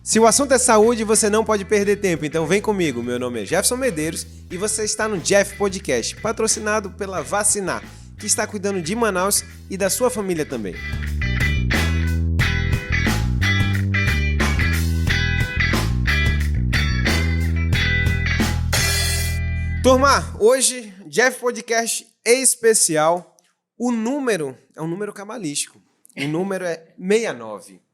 Se o assunto é saúde, você não pode perder tempo, então vem comigo. Meu nome é Jefferson Medeiros e você está no Jeff Podcast, patrocinado pela Vacinar, que está cuidando de Manaus e da sua família também. Turma, hoje, Jeff Podcast especial. O número é um número cabalístico. O número é 69.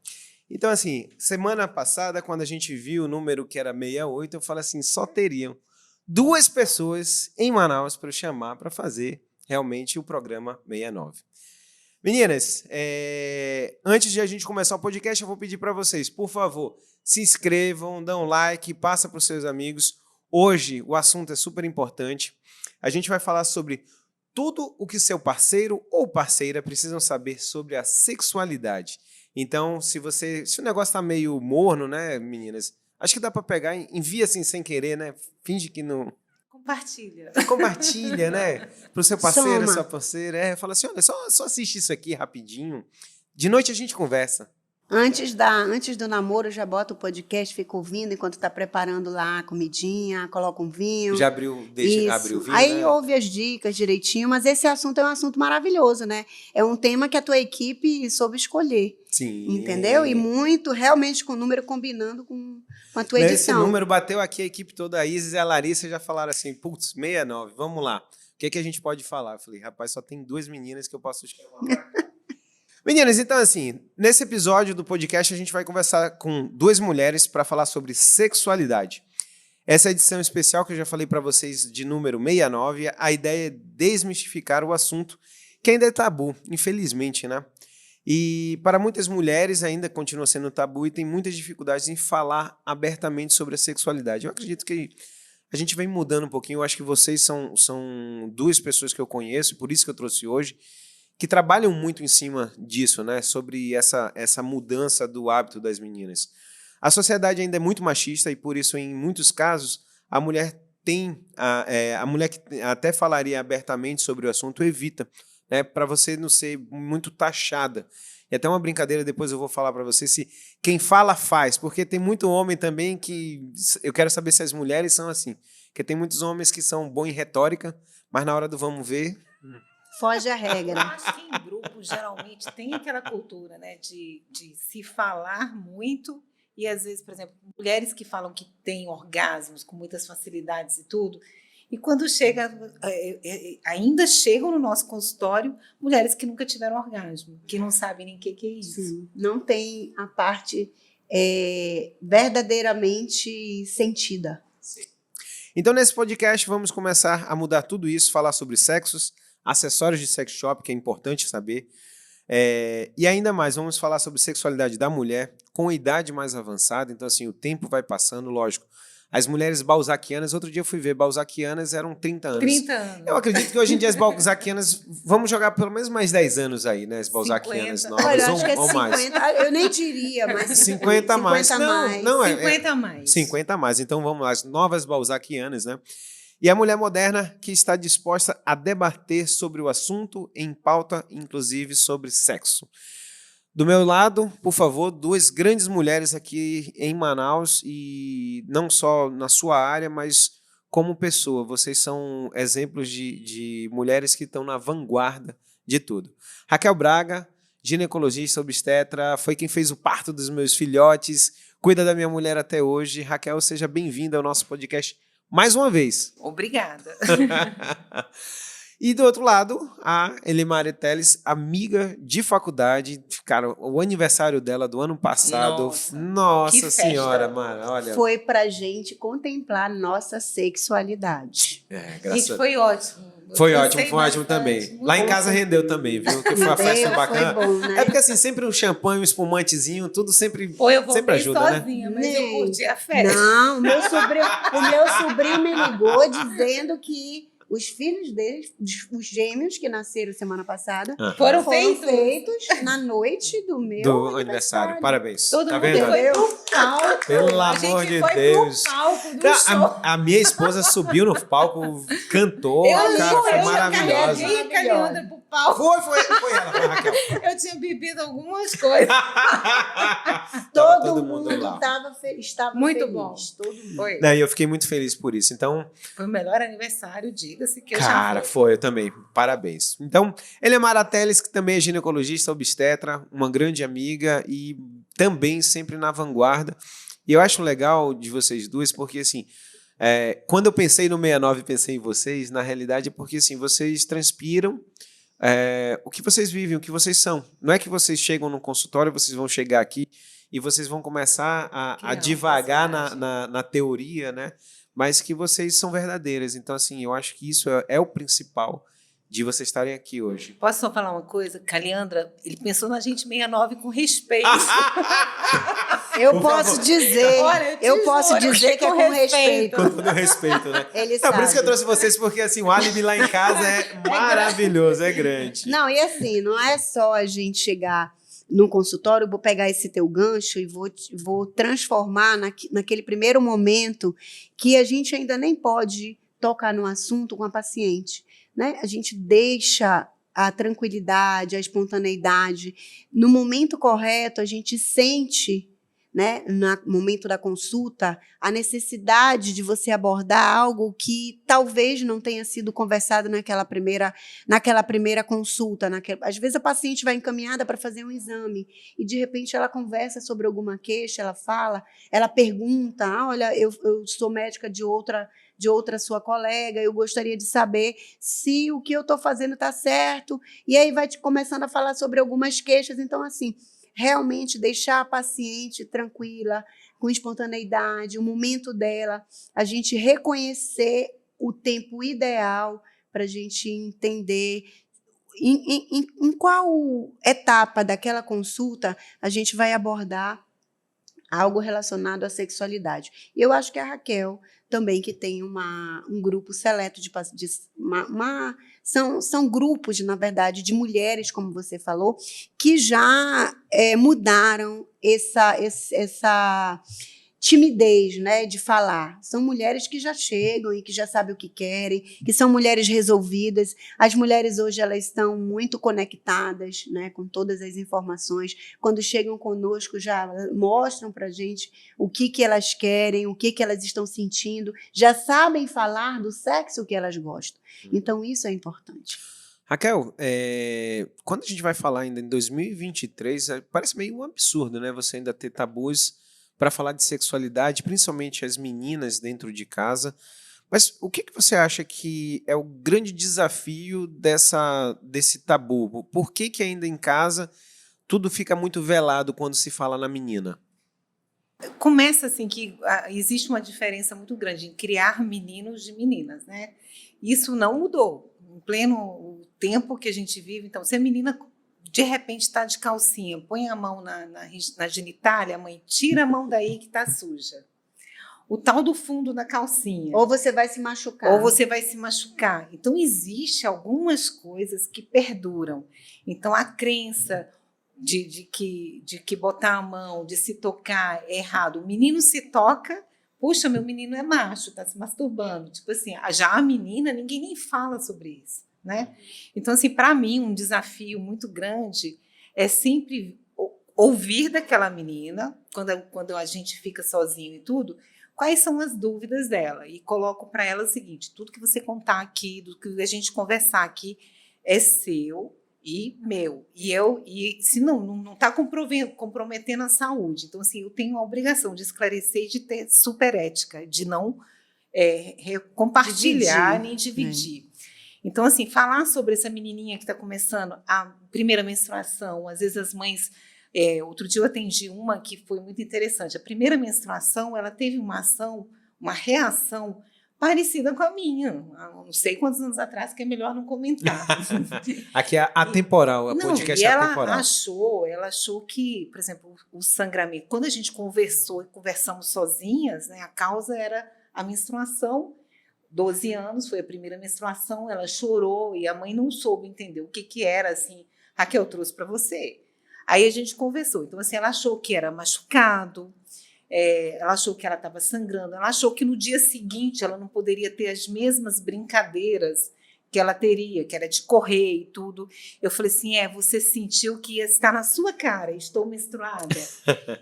Então, assim, semana passada, quando a gente viu o número que era 68, eu falei assim, só teriam 2 pessoas em Manaus para eu chamar para fazer realmente o programa 69. Meninas, antes de a gente começar o podcast, eu vou pedir para vocês, por favor, se inscrevam, dão like, passa para os seus amigos. Hoje o assunto é super importante. A gente vai falar sobre tudo o que seu parceiro ou parceira precisam saber sobre a sexualidade. Então, se o negócio tá meio morno, né, meninas? Acho que dá para pegar, envia assim sem querer, né? Finge que não... Compartilha, né? Pro seu parceiro, sua parceira. Fala assim, olha, só assiste isso aqui rapidinho. De noite a gente conversa. Antes do namoro, já bota o podcast, fica ouvindo enquanto tá preparando lá a comidinha, coloca um vinho. Já abriu o vinho, aí, né? Ouve as dicas direitinho, mas esse assunto é um assunto maravilhoso, né? É um tema que a tua equipe soube escolher. Sim. Entendeu? E muito, realmente, com o número combinando com a tua edição. Esse número bateu aqui, a equipe toda, a Isis e a Larissa já falaram assim, putz, 69, vamos lá. O que a gente pode falar? Eu falei, rapaz, só tem 2 meninas que eu posso chamar. Meninas, então assim, nesse episódio do podcast a gente vai conversar com 2 mulheres para falar sobre sexualidade. Essa edição especial que eu já falei para vocês de número 69, a ideia é desmistificar o assunto que ainda é tabu, infelizmente, né? E para muitas mulheres ainda continua sendo tabu e tem muitas dificuldades em falar abertamente sobre a sexualidade. Eu acredito que a gente vem mudando um pouquinho, eu acho que vocês são 2 pessoas que eu conheço, por isso que eu trouxe hoje, que trabalham muito em cima disso, né? Sobre essa mudança do hábito das meninas. A sociedade ainda é muito machista e, por isso, em muitos casos, a mulher a mulher que até falaria abertamente sobre o assunto evita, né? Para você não ser muito taxada. E até uma brincadeira, depois eu vou falar para você, se quem fala faz, porque tem muito homem também que... Eu quero saber se as mulheres são assim, porque tem muitos homens que são bons em retórica, mas na hora do vamos ver... Foge a regra. Eu acho que em grupo, geralmente, tem aquela cultura, né, de se falar muito e, às vezes, por exemplo, mulheres que falam que têm orgasmos com muitas facilidades e tudo, e quando ainda chegam no nosso consultório mulheres que nunca tiveram orgasmo, que não sabem nem o que é isso. Sim, não tem a parte verdadeiramente sentida. Sim. Então, nesse podcast, vamos começar a mudar tudo isso, falar sobre sexos, acessórios de sex shop, que é importante saber. E ainda mais, vamos falar sobre sexualidade da mulher com idade mais avançada. Então, assim, o tempo vai passando, lógico. As mulheres balzaquianas, outro dia eu fui ver, balzaquianas eram 30 anos. 30 anos. Eu acredito que hoje em dia as balzaquianas, vamos jogar pelo menos mais 10 anos aí, né? As balzaquianas 50. novas. Olha, acho que é ou 50, mais. eu nem diria, mas 50 a mais. 50 mais. Não, 50 a mais. 50 a mais. Então vamos lá, as novas balzaquianas, né? E a mulher moderna que está disposta a debater sobre o assunto em pauta, inclusive sobre sexo. Do meu lado, por favor, 2 grandes mulheres aqui em Manaus e não só na sua área, mas como pessoa. Vocês são exemplos de mulheres que estão na vanguarda de tudo. Raquel Braga, ginecologista, obstetra, foi quem fez o parto dos meus filhotes, cuida da minha mulher até hoje. Raquel, seja bem-vinda ao nosso podcast mais uma vez. Obrigada. E do outro lado, a Elimária Teles, amiga de faculdade. Cara, o aniversário dela do ano passado. Nossa senhora, mano. Olha. Foi pra gente contemplar nossa sexualidade. Gente, foi ótimo. Foi ótimo também. Lá em casa rendeu também, viu? Que foi uma festa bacana. Foi bom, né? É porque assim, sempre um champanhe, um espumantezinho, tudo sempre, eu voltei sempre ajuda, sozinha, né? mas eu curti a festa. Não, o meu sobrinho me ligou dizendo que os filhos dele, os gêmeos que nasceram semana passada, foram feitos na noite do meu aniversário. Parabéns. Todo tá mundo vendo? foi pro caldo. Pelo A amor gente de foi Deus. pro palco do Tá, show. a minha esposa subiu no palco, cantou, cara, foi maravilhosa. carreguei a Caliandra pro palco. Foi ela, foi a Raquel. Eu tinha bebido algumas coisas. Tava Todo mundo lá. estava Muito feliz. bom. Todo mundo. Foi. Daí eu fiquei muito feliz por isso. Então, Foi o melhor aniversário, diga-se que eu cara, já fui. foi, eu também. Parabéns. Então, Elemara Teles, que também é ginecologista, obstetra, uma grande amiga e também sempre na vanguarda. E eu acho legal de vocês duas, porque assim, quando eu pensei no 69 e pensei em vocês, na realidade é porque assim, vocês transpiram o que vocês vivem, o que vocês são. Não é que vocês chegam no consultório, vocês vão chegar aqui e vocês vão começar a Criar divagar uma personagem. na teoria, né? Mas que vocês são verdadeiras. Então, assim, eu acho que isso é o principal de vocês estarem aqui hoje. Posso só falar uma coisa? Caliandra, ele pensou na gente 69 com respeito. Eu Por posso favor. dizer, Olha, eu posso juro, dizer que é com com respeito. Com todo respeito, né? Ele É por isso que eu sabe. trouxe vocês, porque assim, o álibi lá em casa é maravilhoso, é grande. Não, e assim, não é só a gente chegar num consultório, vou pegar esse teu gancho e vou transformar naquele primeiro momento que a gente ainda nem pode tocar no assunto com a paciente, né? A gente deixa a tranquilidade, a espontaneidade. No momento correto, a gente sente, né, no momento da consulta, a necessidade de você abordar algo que talvez não tenha sido conversado naquela primeira consulta. Às vezes a paciente vai encaminhada para fazer um exame e, de repente, ela conversa sobre alguma queixa, ela fala, ela pergunta, olha, eu sou médica de outra sua colega, eu gostaria de saber se o que eu estou fazendo está certo, e aí vai começando a falar sobre algumas queixas. Então, assim, realmente deixar a paciente tranquila, com espontaneidade, o momento dela, a gente reconhecer o tempo ideal para a gente entender em qual etapa daquela consulta a gente vai abordar algo relacionado à sexualidade. E eu acho que a Raquel também, que tem um grupo seleto são grupos, na verdade, de mulheres, como você falou, que já mudaram essa timidez, né, de falar. São mulheres que já chegam e que já sabem o que querem, que são mulheres resolvidas. As mulheres hoje elas estão muito conectadas, né, com todas as informações. Quando chegam conosco, já mostram para a gente o que elas querem, o que elas estão sentindo, já sabem falar do sexo que elas gostam. Então, isso é importante. Raquel, quando a gente vai falar ainda em 2023, parece meio um absurdo, né? Você ainda ter tabus para falar de sexualidade, principalmente as meninas dentro de casa. Mas o que você acha que é o grande desafio desse tabu? Por que ainda em casa tudo fica muito velado quando se fala na menina? Começa assim que existe uma diferença muito grande em criar meninos de meninas, né? Isso não mudou. Em pleno tempo que a gente vive, então, se a menina de repente está de calcinha, põe a mão na genitália, a mãe tira a mão daí que está suja. O tal do fundo da calcinha. Ou você vai se machucar. Ou você vai se machucar. Então, existe algumas coisas que perduram. Então, a crença de que botar a mão, de se tocar é errado. O menino se toca, puxa, meu menino é macho, está se masturbando. Tipo assim, já a menina, ninguém nem fala sobre isso, né? Então, assim, para mim, um desafio muito grande é sempre ouvir daquela menina, quando a gente fica sozinho e tudo, quais são as dúvidas dela. E coloco para ela o seguinte, tudo que você contar aqui, do que a gente conversar aqui, é seu e meu. E se não está comprometendo a saúde. Então, assim, eu tenho a obrigação de esclarecer e de ter super ética, de não compartilhar nem dividir. Então, assim, falar sobre essa menininha que está começando a primeira menstruação, às vezes as mães... outro dia eu atendi uma que foi muito interessante. A primeira menstruação, ela teve uma reação parecida com a minha. Há não sei quantos anos atrás, que é melhor não comentar. Aqui é atemporal, a podcast é atemporal. Ela achou que, por exemplo, o sangramento, quando a gente conversamos sozinhas, né, a causa era a menstruação. 12 anos, foi a primeira menstruação, ela chorou e a mãe não soube entender o que era, assim, Raquel, trouxe para você. Aí a gente conversou. Então, assim, ela achou que era machucado, ela achou que ela estava sangrando, ela achou que no dia seguinte ela não poderia ter as mesmas brincadeiras que ela teria, que era de correr e tudo. Eu falei assim, você sentiu que ia estar na sua cara, estou menstruada.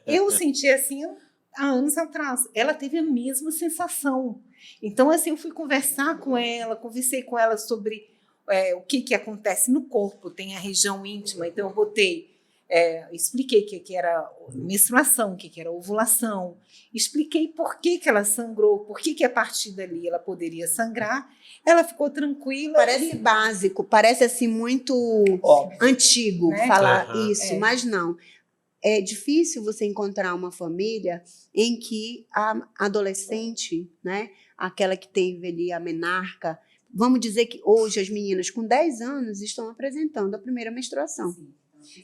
Eu senti assim há anos atrás. Ela teve a mesma sensação. Então, assim, eu fui conversar com ela, conversei com ela sobre o que acontece no corpo, tem a região íntima, então eu botei, expliquei o que era menstruação, o que era ovulação, expliquei por que ela sangrou, por que a partir dali ela poderia sangrar. Ela ficou tranquila. Parece básico, parece assim muito óbvio, antigo, né? falar isso, mas não. É difícil você encontrar uma família em que a adolescente, né, aquela que teve ali a menarca, vamos dizer que hoje as meninas com 10 anos estão apresentando a primeira menstruação. Sim.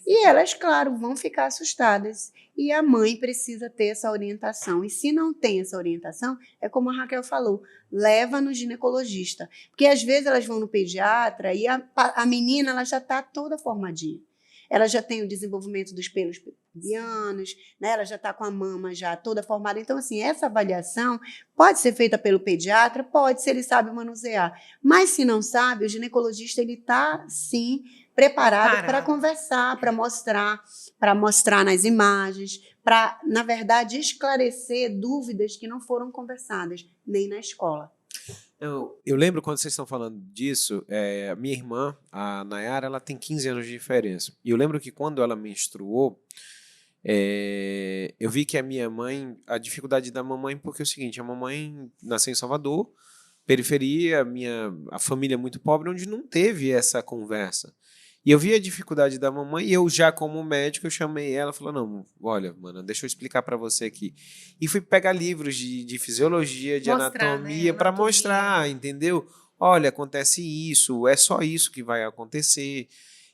E elas, claro, vão ficar assustadas. E a mãe precisa ter essa orientação. E se não tem essa orientação, é como a Raquel falou, leva no ginecologista. Porque às vezes elas vão no pediatra e a menina ela já está toda formadinha. Ela já tem o desenvolvimento dos pelos pubianos, né? Ela já está com a mama já toda formada. Então, assim, essa avaliação pode ser feita pelo pediatra, pode, se ele sabe manusear. Mas, se não sabe, o ginecologista ele está, sim, preparado para conversar, para mostrar nas imagens, para, na verdade, esclarecer dúvidas que não foram conversadas, nem na escola. Eu lembro quando vocês estão falando disso, a minha irmã, a Nayara, ela tem 15 anos de diferença. E eu lembro que quando ela menstruou, eu vi que a dificuldade da mamãe, porque é o seguinte, a mamãe nasceu em Salvador, periferia, a família é muito pobre, onde não teve essa conversa. E eu vi a dificuldade da mamãe e eu já como médico, eu chamei ela e falei, não, olha, mana, deixa eu explicar para você aqui. E fui pegar livros de fisiologia, de anatomia, para mostrar, entendeu? Olha, acontece isso, é só isso que vai acontecer.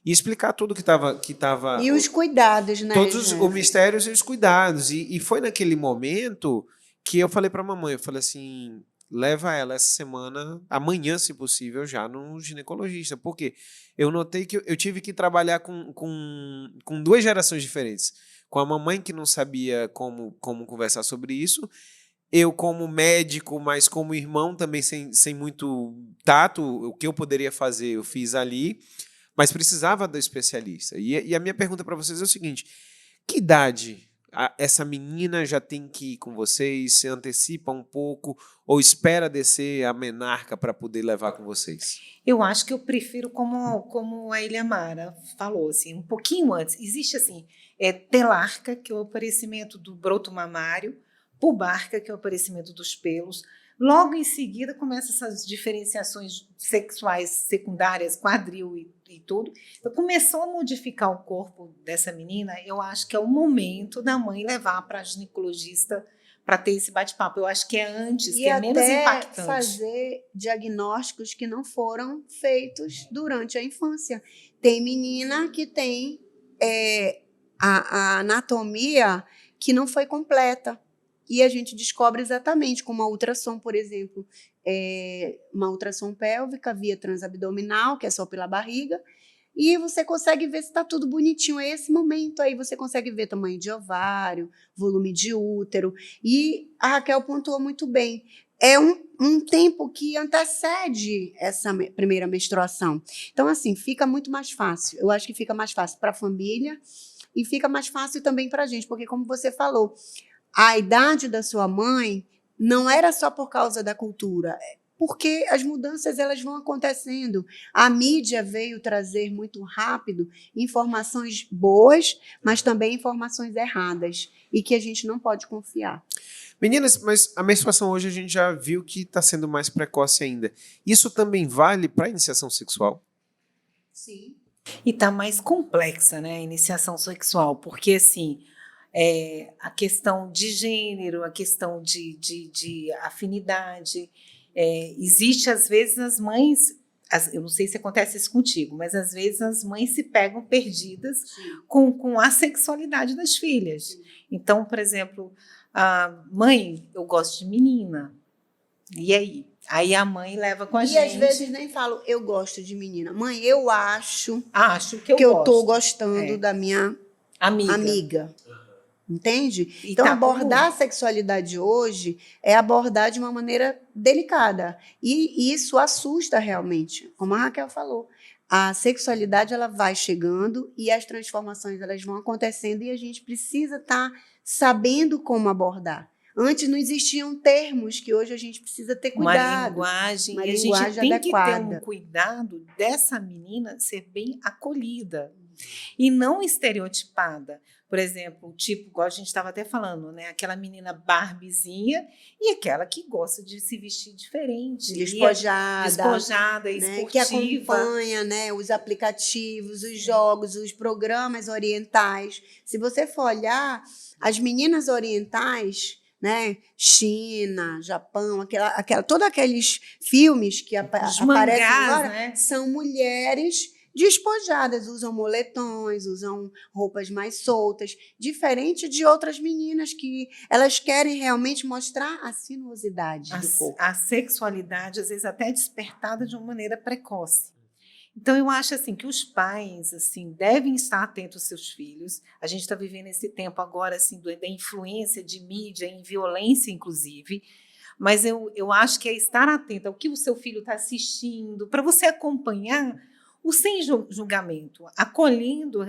E explicar tudo que estava... E os cuidados, né? Todos os mistérios e os cuidados. E foi naquele momento que eu falei para a mamãe, eu falei assim... Leva ela essa semana, amanhã, se possível, já no ginecologista. Por quê? Eu notei que eu tive que trabalhar com duas gerações diferentes. Com a mamãe que não sabia como conversar sobre isso, eu como médico, mas como irmão também sem muito tato, o que eu poderia fazer eu fiz ali, mas precisava do especialista. E a minha pergunta para vocês é o seguinte, que idade essa menina já tem que ir com vocês, se antecipa um pouco ou espera descer a menarca para poder levar com vocês? Eu acho que eu prefiro como a Eliamara falou, assim, um pouquinho antes. Existe assim, telarca, que é o aparecimento do broto mamário, pubarca, que é o aparecimento dos pelos. Logo em seguida começam essas diferenciações sexuais secundárias, quadril e tudo. Então, começou a modificar o corpo dessa menina, eu acho que é o momento da mãe levar para a ginecologista para ter esse bate-papo. Eu acho que é antes, que é menos impactante. E fazer diagnósticos que não foram feitos durante a infância. Tem menina que tem a anatomia que não foi completa. E a gente descobre exatamente com uma ultrassom, por exemplo, uma ultrassom pélvica via transabdominal, que é só pela barriga, e você consegue ver se está tudo bonitinho. É esse momento aí, você consegue ver tamanho de ovário, volume de útero. E a Raquel pontuou muito bem. É um tempo que antecede essa primeira menstruação. Então, assim, fica muito mais fácil. Eu acho que fica mais fácil para a família e fica mais fácil também para a gente, porque, como você falou, a idade da sua mãe não era só por causa da cultura, porque as mudanças elas vão acontecendo. A mídia veio trazer muito rápido informações boas, mas também informações erradas, e que a gente não pode confiar. Meninas, mas a menstruação hoje a gente já viu que está sendo mais precoce ainda. Isso também vale para a iniciação sexual? Sim. E está mais complexa, né, a iniciação sexual, porque assim... a questão de gênero, a questão de afinidade. Existe, às vezes, as mães, eu não sei se acontece isso contigo, mas às vezes as mães se pegam perdidas com a sexualidade das filhas. Sim. Então, por exemplo, mãe, eu gosto de menina. E aí? Aí a mãe leva com a gente. E às vezes nem falo, eu gosto de menina. Mãe, eu acho que eu estou gostando da minha amiga. Entende? E Então, tá abordar a sexualidade hoje é abordar de uma maneira delicada. E isso assusta realmente, como a Raquel falou. A sexualidade ela vai chegando e as transformações elas vão acontecendo e a gente precisa estar sabendo como abordar. Antes não existiam termos que hoje a gente precisa ter uma cuidado. linguagem, Uma e a gente linguagem tem que ter um adequada. cuidado dessa menina ser bem acolhida e não estereotipada. Por exemplo, tipo, igual a gente estava até falando, né? Aquela menina Barbiezinha e aquela que gosta de se vestir diferente. Despojada, Né, que esportiva. acompanha, né, os aplicativos, os jogos, os programas orientais. Se você for olhar, as meninas orientais, né, China, Japão, todos aqueles filmes que Os aparecem mangás, agora, né? são mulheres despojadas, usam moletões, usam roupas mais soltas, diferente de outras meninas que elas querem realmente mostrar a sinuosidade do corpo. A sexualidade, às vezes, até despertada de uma maneira precoce. Então, eu acho assim que os pais assim devem estar atentos aos seus filhos. A gente está vivendo esse tempo agora assim da influência de mídia em violência, inclusive. Mas eu acho que é estar atento ao que o seu filho está assistindo, para você acompanhar o sem julgamento, acolhendo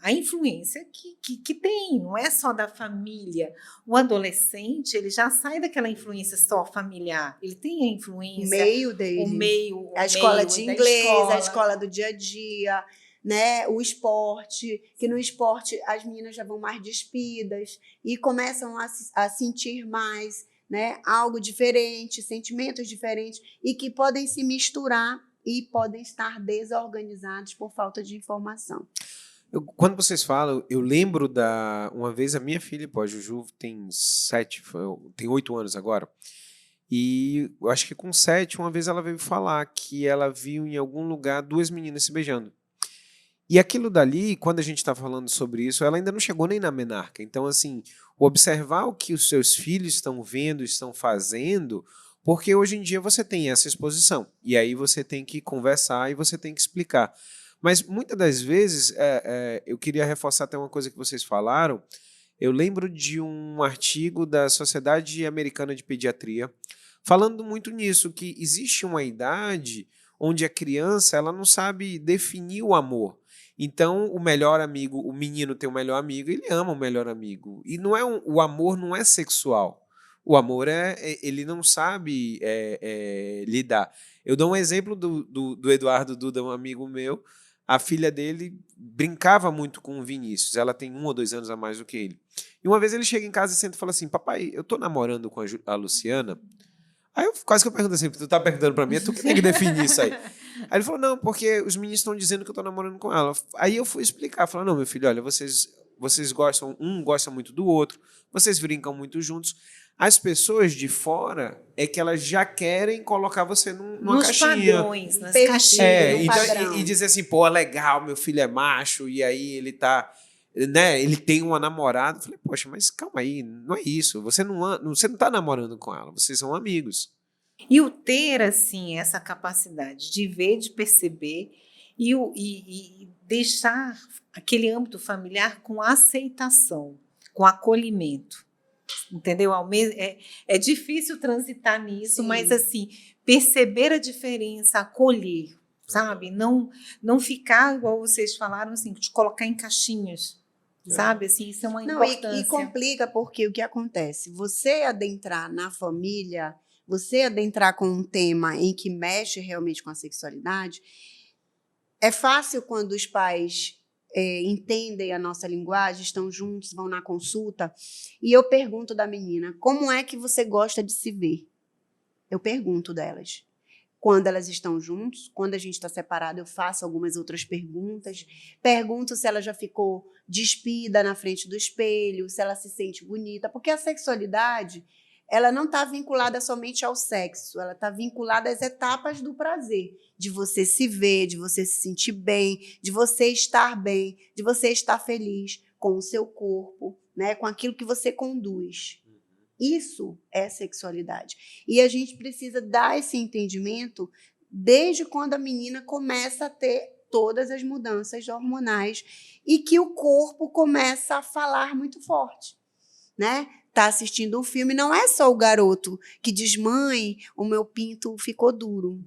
a influência que tem, não é só da família. O adolescente, ele já sai daquela influência só familiar, ele tem a influência, O meio dele. o meio A escola de inglês, a escola. escola do dia a dia, né? O esporte, que no esporte as meninas já vão mais despidas e começam a sentir mais, né? Algo diferente, sentimentos diferentes e que podem se misturar e podem estar desorganizados por falta de informação. Quando vocês falam, eu lembro uma vez a minha filha, pô, a Juju tem 8 anos agora, e eu acho que com 7, uma vez ela veio falar que ela viu em algum lugar 2 meninas se beijando. E aquilo dali, quando a gente está falando sobre isso, ela ainda não chegou nem na menarca. Então, assim, observar o que os seus filhos estão vendo, estão fazendo, porque hoje em dia você tem essa exposição. E aí você tem que conversar e você tem que explicar. Mas muitas das vezes, eu queria reforçar até uma coisa que vocês falaram. Eu lembro de um artigo da Sociedade Americana de Pediatria falando muito nisso, que existe uma idade onde a criança ela não sabe definir o amor. Então, o melhor amigo, o menino tem o melhor amigo, ele ama o melhor amigo. E não é o amor não é sexual. O amor ele não sabe lidar. Eu dou um exemplo do Eduardo Duda, um amigo meu. A filha dele brincava muito com o Vinícius. Ela tem 1 ou 2 anos a mais do que ele. E uma vez ele chega em casa e senta e fala assim: papai, eu tô namorando com a Luciana. Aí eu quase que eu pergunto assim: tu tá perguntando pra mim, é tu que tem que definir isso aí. Aí ele falou: não, porque os meninos estão dizendo que eu tô namorando com ela. Aí eu fui explicar, falei: não, meu filho, olha, vocês gostam, um gosta muito do outro, vocês brincam muito juntos. As pessoas de fora é que elas já querem colocar você numa nos caixinha. padrões, nas Perfil, caixinhas. padrão. E dizer assim, pô, legal, meu filho é macho, e aí ele tá, né, ele tem uma namorada. Eu falei, poxa, mas calma aí, não é isso. Você não tá namorando com ela, vocês são amigos. E o ter, assim, essa capacidade de ver, de perceber e deixar aquele âmbito familiar com aceitação, com acolhimento, entendeu? É difícil transitar nisso, Sim. mas, assim, perceber a diferença, acolher, sabe? Não ficar, igual vocês falaram, assim, de colocar em caixinhas, sabe? Assim, isso é uma importância. E complica porque o que acontece? Você adentrar na família, você adentrar com um tema em que mexe realmente com a sexualidade, é fácil quando os pais entendem a nossa linguagem, estão juntos, vão na consulta, e eu pergunto da menina, como é que você gosta de se ver? Eu pergunto delas. Quando elas estão juntos, quando a gente está separado, eu faço algumas outras perguntas. Pergunto se ela já ficou despida na frente do espelho, se ela se sente bonita, porque a sexualidade ela não está vinculada somente ao sexo, ela está vinculada às etapas do prazer, de você se ver, de você se sentir bem, de você estar bem, de você estar feliz com o seu corpo, né, com aquilo que você conduz. Isso é sexualidade. E a gente precisa dar esse entendimento desde quando a menina começa a ter todas as mudanças hormonais e que o corpo começa a falar muito forte, né? Tá assistindo um filme, não é só o garoto que diz, mãe, o meu pinto ficou duro.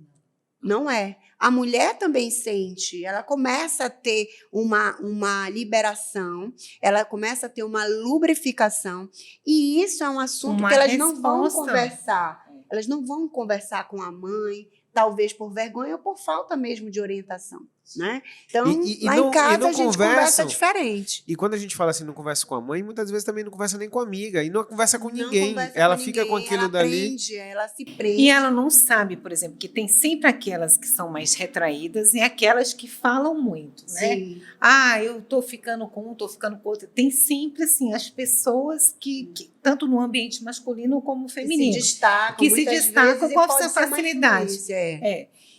Não é. A mulher também sente, ela começa a ter uma liberação, ela começa a ter uma lubrificação, e isso é um assunto que elas não vão conversar. Elas não vão conversar com a mãe, talvez por vergonha ou por falta mesmo de orientação, né? Então, lá em casa a gente conversa diferente. E quando a gente fala assim, não conversa com a mãe, muitas vezes também não conversa nem com a amiga, e não conversa com ninguém. Ela fica com aquilo dali. Ela se prende. E ela não sabe, por exemplo, que tem sempre aquelas que são mais retraídas e aquelas que falam muito, né? Sim. Ah, eu tô ficando com um, tô ficando com outro. Tem sempre, assim, as pessoas que tanto no ambiente masculino como feminino, que se destacam com essa facilidade.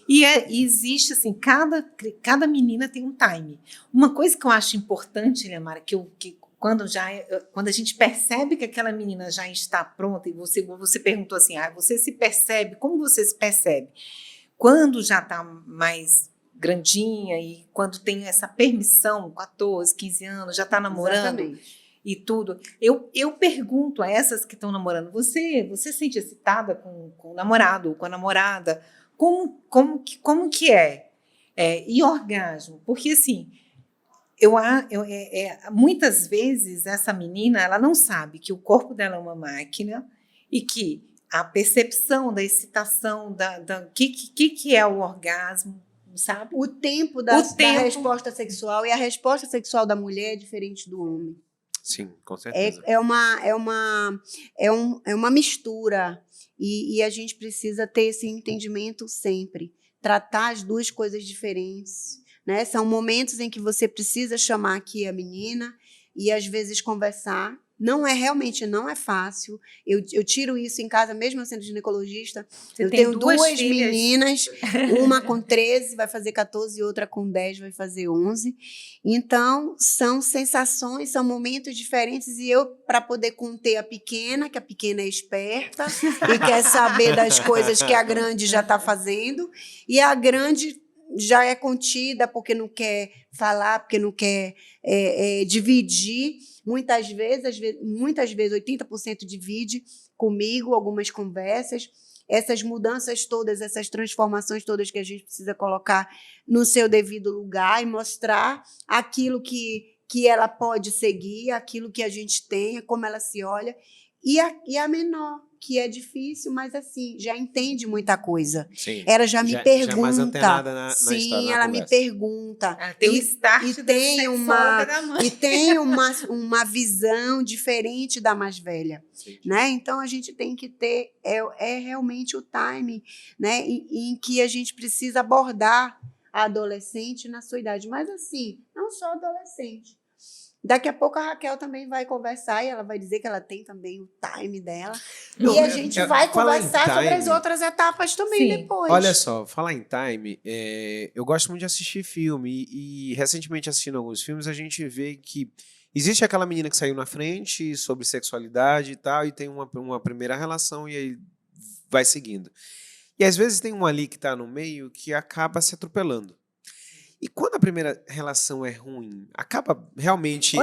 E existe, assim, cada menina tem um time. Uma coisa que eu acho importante, Liamara, que quando a gente percebe que aquela menina já está pronta, e você perguntou assim, você se percebe, como você se percebe? Quando já está mais grandinha e quando tem essa permissão, 14, 15 anos, já está namorando. Exatamente. E tudo. Eu pergunto a essas que estão namorando, você se sente excitada com o namorado ou com a namorada? Como que é? E orgasmo? Porque, assim, muitas vezes essa menina ela não sabe que o corpo dela é uma máquina e que a percepção da excitação, que é o orgasmo, sabe? O tempo da resposta sexual, e a resposta sexual da mulher é diferente do homem. Sim, com certeza. É uma mistura e a gente precisa ter esse entendimento sempre. Tratar as duas coisas diferentes, né? São momentos em que você precisa chamar aqui a menina e, às vezes, conversar. Realmente não é fácil. Eu tiro isso em casa, mesmo sendo ginecologista. Eu tenho duas meninas, uma com 13, vai fazer 14, e outra com 10, vai fazer 11. Então, são sensações, são momentos diferentes. E eu, para poder conter a pequena, que a pequena é esperta e quer saber das coisas que a grande já está fazendo, e a grande já é contida porque não quer falar, porque não quer dividir. Muitas vezes, 80% divide comigo algumas conversas. Essas mudanças todas, essas transformações todas que a gente precisa colocar no seu devido lugar e mostrar aquilo que ela pode seguir, aquilo que a gente tem, como ela se olha. E a menor, que é difícil, mas assim, já entende muita coisa. Sim. Ela já me pergunta. Já é mais antenada na sim, história, na ela conversa. me pergunta. Tem o start da sexóloga da mãe. E tem uma visão diferente da mais velha. Né? Então, a gente tem que ter realmente o time, né, em que a gente precisa abordar a adolescente na sua idade. Mas, assim, não só adolescente. Daqui a pouco a Raquel também vai conversar e ela vai dizer que ela tem também o time dela. E a gente vai conversar sobre as outras etapas também depois. Olha só, falar em time, eu gosto muito de assistir filme e recentemente assistindo alguns filmes a gente vê que existe aquela menina que saiu na frente sobre sexualidade e tal e tem uma primeira relação e aí vai seguindo. E às vezes tem um ali que está no meio que acaba se atropelando. E quando a primeira relação é ruim,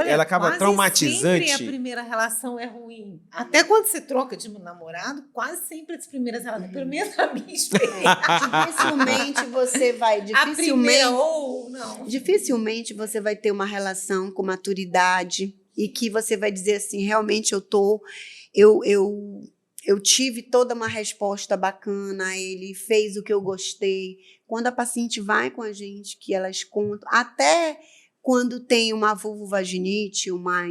ela acaba traumatizante. Sempre a primeira relação é ruim. Até quando você troca de namorado, quase sempre as primeiras relações, pelo menos a minha experiência. Dificilmente você vai... Dificilmente você vai ter uma relação com maturidade e que você vai dizer assim, realmente eu tive toda uma resposta bacana, ele fez o que eu gostei. Quando a paciente vai com a gente, que elas contam, até quando tem uma vulvovaginite, uma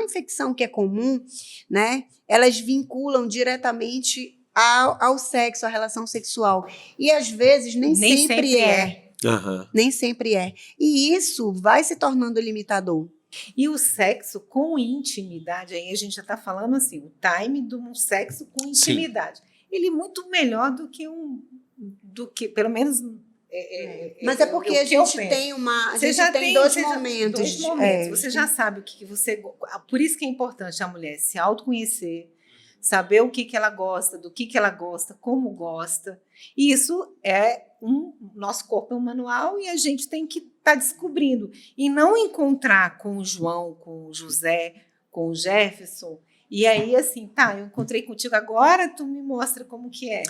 infecção que é comum, né? Elas vinculam diretamente ao sexo, à relação sexual. E, às vezes, nem sempre é. Uhum. Nem sempre é. E isso vai se tornando limitador. E o sexo com intimidade, aí a gente já está falando assim, o time de um sexo com intimidade. Sim. Ele é muito melhor do que pelo menos... Mas é porque a gente tem dois momentos. Você já sabe o que você... Por isso que é importante a mulher se autoconhecer, saber o que ela gosta, do que ela gosta, como gosta. E isso nosso corpo é um manual e a gente tem que estar descobrindo. E não encontrar com o João, com o José, com o Jefferson, e aí assim, tá, eu encontrei contigo agora, tu me mostra como que é.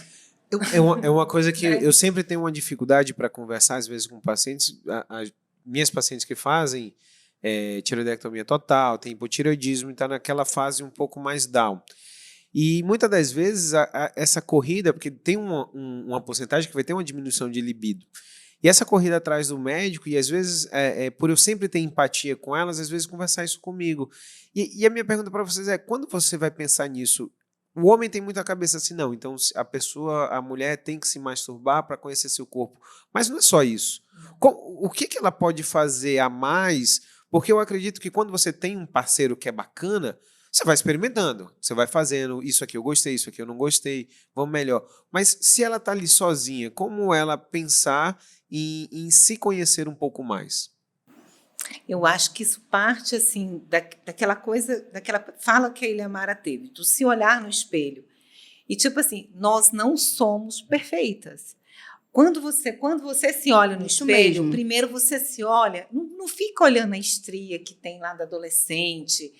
É uma coisa que eu sempre tenho uma dificuldade para conversar, às vezes, com pacientes. Minhas pacientes que fazem tireoidectomia total, tem hipotireoidismo e está naquela fase um pouco mais down. E muitas das vezes essa corrida, porque tem uma porcentagem que vai ter uma diminuição de libido. E essa corrida atrás do médico, e às vezes, por eu sempre ter empatia com elas, às vezes conversar isso comigo. E a minha pergunta para vocês é, quando você vai pensar nisso? O homem tem muito a cabeça assim, não, então a mulher tem que se masturbar para conhecer seu corpo. Mas não é só isso. O que ela pode fazer a mais? Porque eu acredito que quando você tem um parceiro que é bacana, você vai experimentando, você vai fazendo, isso aqui eu gostei, isso aqui eu não gostei, vamos melhor. Mas se ela está ali sozinha, como ela pensar em se conhecer um pouco mais? Eu acho que isso parte assim daquela coisa, daquela fala que a Ilhamara teve, do se olhar no espelho. E tipo assim, nós não somos perfeitas. Quando você se olha no Isso espelho, mesmo. primeiro você se olha, não fica olhando a estria que tem lá da adolescente,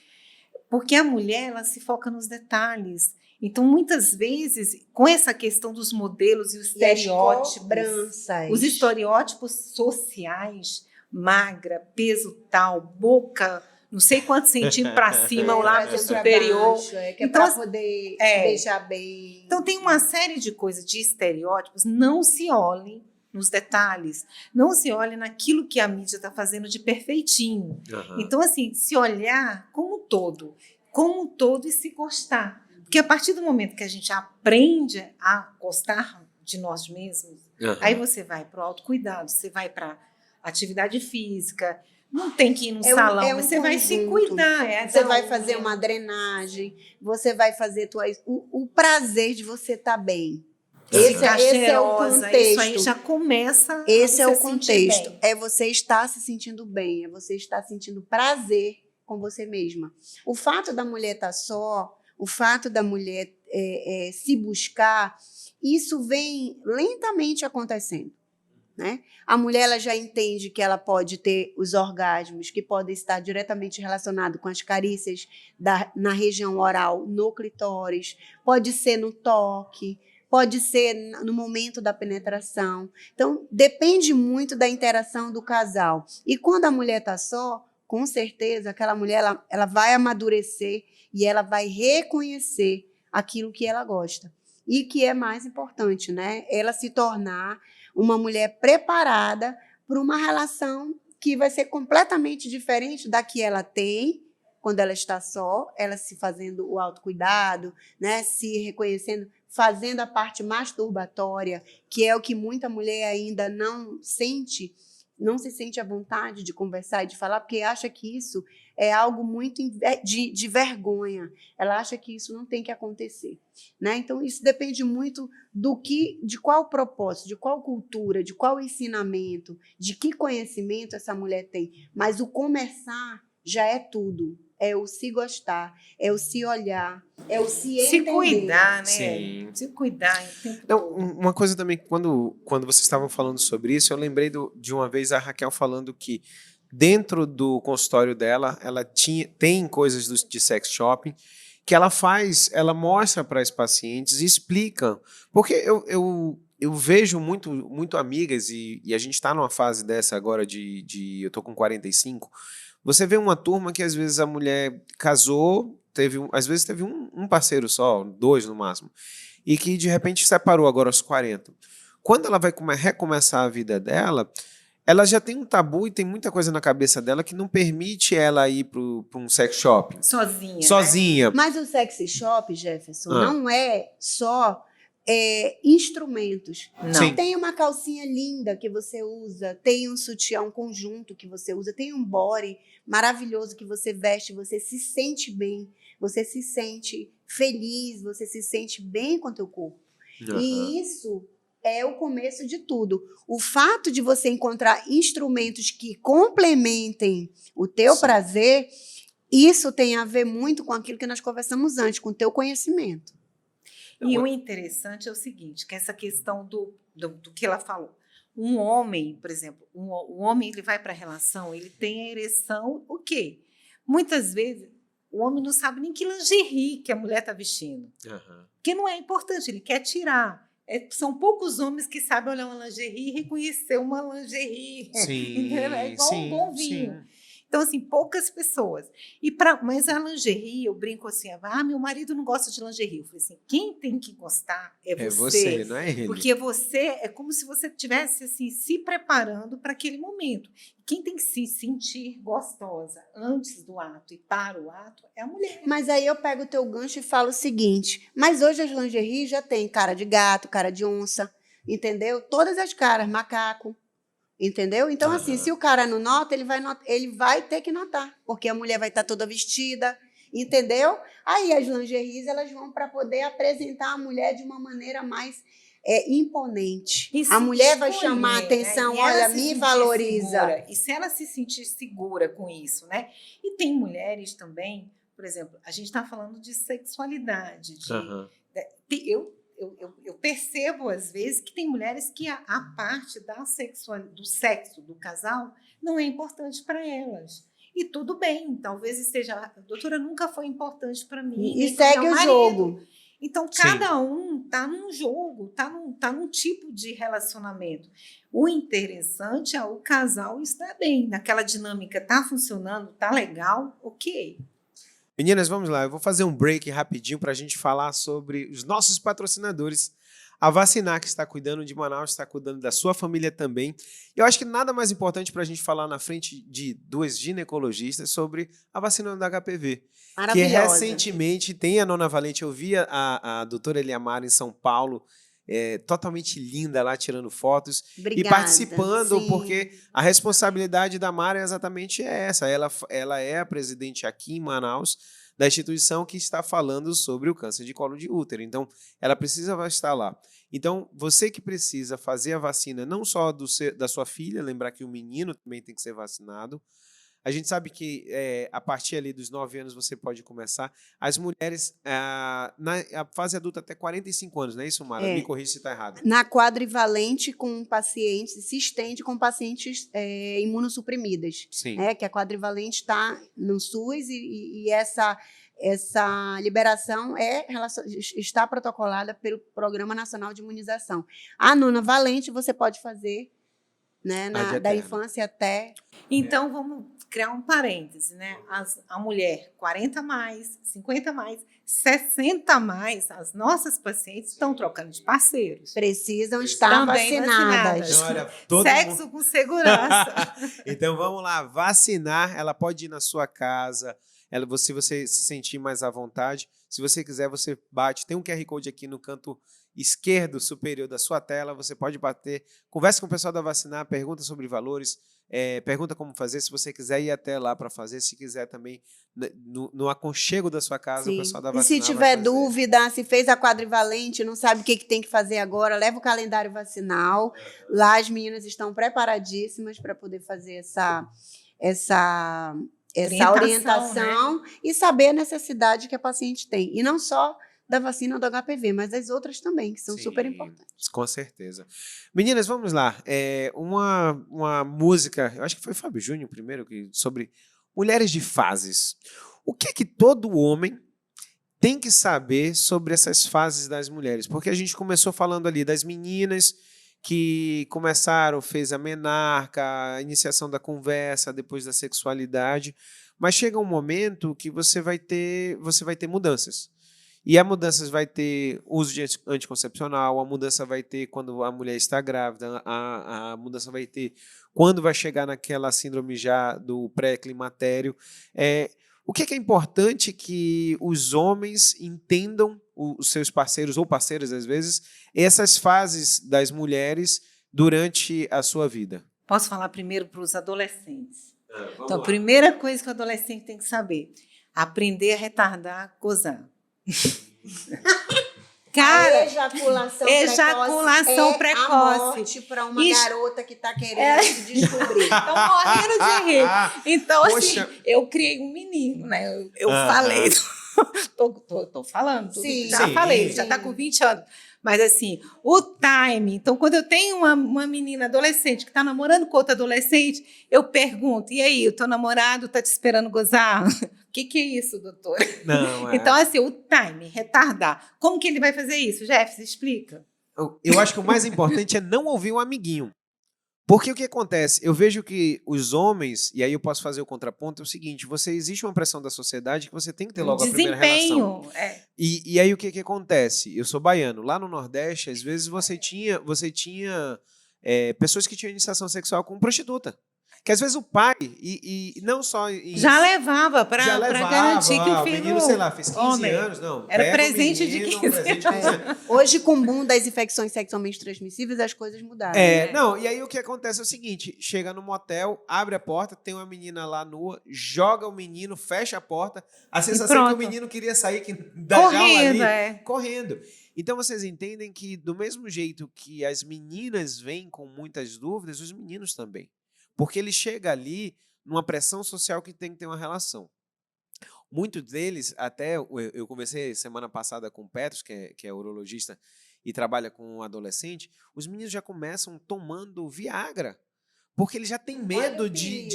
porque a mulher ela se foca nos detalhes. Então, muitas vezes, com essa questão dos modelos e os estereótipos, os estereótipos sociais, magra, peso tal, boca, não sei quantos centímetros para cima, o lábio superior. Baixo, que é Então, para poder beijar bem. Então, tem uma série de coisas, de estereótipos. Não se olhe nos detalhes. Não se olhe naquilo que a mídia está fazendo de perfeitinho. Uhum. Então, assim, se olhar como um todo e se gostar. Porque a partir do momento que a gente aprende a gostar de nós mesmos, aí você vai para o autocuidado, você vai para atividade física, não tem que ir no salão, mas você vai se cuidar. Você vai fazer uma drenagem, você vai fazer o prazer de você estar bem. Esse é o contexto. Isso aí já começa. Esse é o contexto. É você estar se sentindo bem, é você estar sentindo prazer com você mesma. O fato da mulher estar só, o fato da mulher se buscar, isso vem lentamente acontecendo. Né? A mulher ela já entende que ela pode ter os orgasmos que podem estar diretamente relacionados com as carícias na região oral, no clitóris, pode ser no toque, pode ser no momento da penetração. Então, depende muito da interação do casal. E quando a mulher está só, com certeza, aquela mulher ela vai amadurecer e ela vai reconhecer aquilo que ela gosta. E que é mais importante, né? Ela se tornar uma mulher preparada para uma relação que vai ser completamente diferente da que ela tem quando ela está só, ela se fazendo o autocuidado, né? Se reconhecendo, fazendo a parte masturbatória, que é o que muita mulher ainda não se sente à vontade de conversar e de falar, porque acha que isso é algo muito de vergonha. Ela acha que isso não tem que acontecer. Né? Então, isso depende muito de qual propósito, de qual cultura, de qual ensinamento, de que conhecimento essa mulher tem. Mas o começar já é tudo. É o se gostar, é o se olhar, é o se entender. Se cuidar, né? Sim. Se cuidar. Não, uma coisa também, quando vocês estavam falando sobre isso, eu lembrei de uma vez a Raquel falando que dentro do consultório dela, ela tem coisas de sex shopping que ela mostra para as pacientes e explica. Porque eu vejo muito amigas, e a gente está numa fase dessa agora eu tô com 45. Você vê uma turma que às vezes a mulher casou, às vezes teve um parceiro só, 2 no máximo, e que de repente separou agora aos 40. Quando ela vai recomeçar a vida dela, ela já tem um tabu e tem muita coisa na cabeça dela que não permite ela ir para um sex shop. Sozinha. Né? Mas o sex shop, Jefferson, não é só instrumentos. Não. Tem uma calcinha linda que você usa, tem um sutiã conjunto que você usa, tem um body maravilhoso que você veste, você se sente bem, você se sente feliz, você se sente bem com o teu corpo. Uhum. E isso é o começo de tudo. O fato de você encontrar instrumentos que complementem o teu prazer Isso tem a ver muito com aquilo que nós conversamos antes, com o teu conhecimento. E o interessante é o seguinte, que essa questão do que ela falou. Um homem, por exemplo, o homem ele vai para a relação, ele tem a ereção, o quê? Muitas vezes, o homem não sabe nem que lingerie que a mulher está vestindo. Porque não é importante, ele quer tirar. São poucos homens que sabem olhar uma lingerie e reconhecer uma lingerie. Sim, É igual um bom vinho. sim. Então, assim, poucas pessoas. Mas a lingerie, eu brinco assim, meu marido não gosta de lingerie. Eu falei assim, quem tem que gostar é É você. você, não é ele. Porque você é como se você estivesse assim, se preparando para aquele momento. Quem tem que se sentir gostosa antes do ato e para o ato é a mulher. Mas aí eu pego o teu gancho e falo o seguinte, mas hoje as lingeries já tem cara de gato, cara de onça, entendeu? Todas as caras, macaco. Entendeu? Então, assim, se o cara não nota, ele vai ter que notar, porque a mulher vai estar toda vestida, entendeu? Aí as lingeries elas vão para poder apresentar a mulher de uma maneira mais imponente. A mulher vai chamar a atenção, né? Olha, me valoriza. Segura. E se ela se sentir segura com isso, né? E tem mulheres também, por exemplo, a gente está falando de sexualidade. Eu percebo, às vezes, que tem mulheres que a parte do sexo do casal não é importante para elas. E tudo bem, talvez esteja... A doutora nunca foi importante para mim. E segue o jogo. Então, cada um está num jogo, está num tipo de relacionamento. O interessante é o casal estar bem, naquela dinâmica, está funcionando, está legal, ok. Meninas, vamos lá. Eu vou fazer um break rapidinho para a gente falar sobre os nossos patrocinadores. A Vacinar, que está cuidando de Manaus, está cuidando da sua família também. Eu acho que nada mais importante para a gente falar na frente de duas ginecologistas sobre a vacina do HPV. Que recentemente tem a Nona Valente. Eu vi a doutora Eliamara em São Paulo, totalmente linda lá, tirando fotos. Obrigada, e participando, sim. porque a responsabilidade da Mara é exatamente essa. Ela é a presidente aqui em Manaus da instituição que está falando sobre o câncer de colo de útero. Então, ela precisa estar lá. Então, você que precisa fazer a vacina, não só da sua filha, lembrar que o menino também tem que ser vacinado. A gente sabe que a partir ali dos 9 anos você pode começar. As mulheres, a fase adulta até 45 anos, não é isso, Mara? Me corrija se está errado. Na quadrivalente com pacientes, se estende com pacientes imunossuprimidas. Sim. Que a quadrivalente está no SUS e essa liberação está protocolada pelo Programa Nacional de Imunização. A nona valente você pode fazer, né, da infância até... Então, vamos criar um parêntese, né? A mulher 40 mais, 50 mais, 60 mais, as nossas pacientes estão trocando de parceiros. Precisam estar vacinadas. Então, olha, Sexo com segurança. Então, vamos lá. Vacinar, ela pode ir na sua casa, se você se sentir mais à vontade. Se você quiser, você bate. Tem um QR Code aqui no canto esquerdo superior da sua tela, você pode bater, conversa com o pessoal da Vacinar, pergunta sobre valores, pergunta como fazer, se você quiser ir até lá para fazer, se quiser também no aconchego da sua casa, Sim. O pessoal da Vacinar. E se tiver dúvida, se fez a quadrivalente, não sabe o que tem que fazer agora, leva o calendário vacinal, lá as meninas estão preparadíssimas para poder fazer essa orientação, né? E saber a necessidade que a paciente tem, e não só da vacina do HPV, mas as outras também, que são super importantes. Com certeza. Meninas, vamos lá. Uma música, eu acho que foi o Fábio Júnior primeiro, sobre mulheres de fases. O que é que todo homem tem que saber sobre essas fases das mulheres? Porque a gente começou falando ali das meninas que começaram, fez a menarca, a iniciação da conversa, depois da sexualidade, mas chega um momento que você vai ter mudanças. E a mudança vai ter uso de anticoncepcional, a mudança vai ter quando a mulher está grávida, a mudança vai ter quando vai chegar naquela síndrome já do pré-climatério. O que é importante que os homens entendam, os seus parceiros ou parceiras, às vezes, essas fases das mulheres durante a sua vida? Posso falar primeiro para os adolescentes? Então, a primeira coisa que o adolescente tem que saber, aprender a retardar, gozar. Cara, a ejaculação ejaculação precoce é a precoce. morte para uma Ixi. garota que está querendo se descobrir. Estão morrendo de rir. Então, Poxa. assim, eu criei um menino, né? Eu Aham. falei. Tô falando, tudo Sim, que já sim, falei, ele sim. já está com 20 anos. Mas, assim, o time. Então, quando eu tenho uma menina adolescente que está namorando com outra adolescente, eu pergunto: e aí, o teu namorado está te esperando gozar? O que é isso, doutora? Não, Então, assim, o time, retardar. Como que ele vai fazer isso? Jeff, explica. Eu acho que o mais importante é não ouvir o amiguinho. Porque o que acontece? Eu vejo que os homens, e aí eu posso fazer o contraponto, é o seguinte: existe uma pressão da sociedade que você tem que ter logo a primeira relação. Desempenho. É. E aí o que acontece? Eu sou baiano. Lá no Nordeste, às vezes você tinha pessoas que tinham iniciação sexual com prostituta. Que às vezes o pai, e não só isso. Já levava Já para levava, garantir que o o filho. menino, sei lá, fez 15 homem. anos, não. Era pega o presente de menino, 15 presente de 15 anos. Hoje, com o boom das infecções sexualmente transmissíveis, as coisas mudaram. É. Não, e aí o que acontece é o seguinte: chega no motel, abre a porta, tem uma menina lá nua, joga o menino, fecha a porta, a sensação é que o pronto. menino queria sair da jaula ali, Correndo, correndo. Então vocês entendem que do mesmo jeito que as meninas vêm com muitas dúvidas, os meninos também. Porque ele chega ali numa pressão social que tem que ter uma relação. Muitos deles, até eu conversei semana passada com o Petros, que é urologista e trabalha com um adolescente, os meninos já começam tomando Viagra. Porque ele já tem medo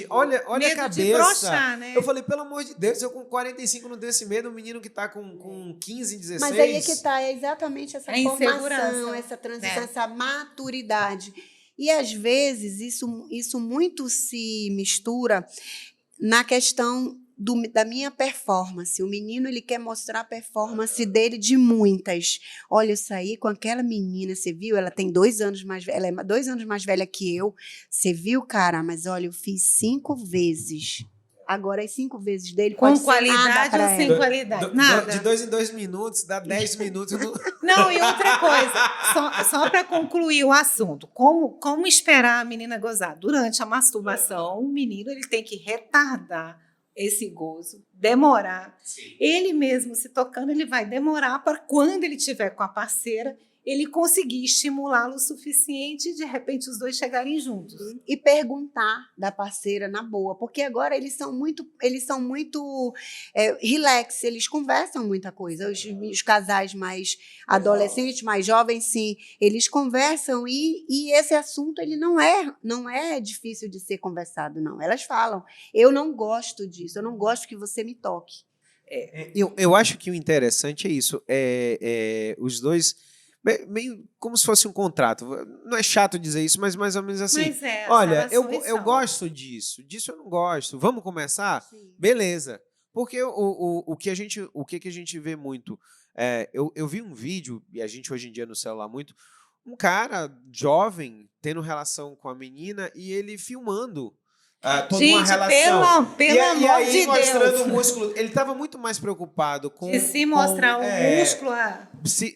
olha a Medo cabeça. de broxar, né? Eu falei, pelo amor de Deus, eu com 45 não tenho esse medo, um menino que está com 15, 16. Mas aí é que está, é exatamente essa A formação, insegurança. essa transição, essa maturidade. E, às vezes, isso muito se mistura na questão da minha performance. O menino, ele quer mostrar a performance dele de muitas. Olha, eu saí com aquela menina, você viu? Ela tem 2 anos mais velha, ela é 2 anos mais velha que eu. Você viu, cara? Mas olha, eu fiz 5 vezes. Agora, as 5 vezes dele Com pode ser qualidade nada pra ou sem ela. qualidade? Nada. De 2 em 2 minutos, dá 10 minutos. Não, e outra coisa, só para concluir o assunto, como esperar a menina gozar? Durante a masturbação, o menino ele tem que retardar esse gozo, demorar. Sim. Ele mesmo se tocando, ele vai demorar para quando ele estiver com a parceira, ele conseguir estimulá-lo o suficiente e, de repente, os dois chegarem juntos. E perguntar da parceira na boa, porque agora eles são muito relax, eles conversam muita coisa. Os casais mais adolescentes, mais jovens, sim, eles conversam e esse assunto ele não é difícil de ser conversado, não. Elas falam, eu não gosto disso, eu não gosto que você me toque. Eu acho que o interessante é isso, os dois meio como se fosse um contrato. Não é chato dizer isso, mas mais ou menos assim. Mas olha, eu gosto disso eu não gosto. Vamos começar? Sim. Beleza. Porque o que a gente vê muito, eu vi um vídeo, e a gente hoje em dia no celular muito, um cara jovem tendo relação com a menina e ele filmando toda uma Gente, relação. pelo amor aí, de mostrando Deus. o músculo. Ele estava muito mais preocupado com... De se mostrar o músculo.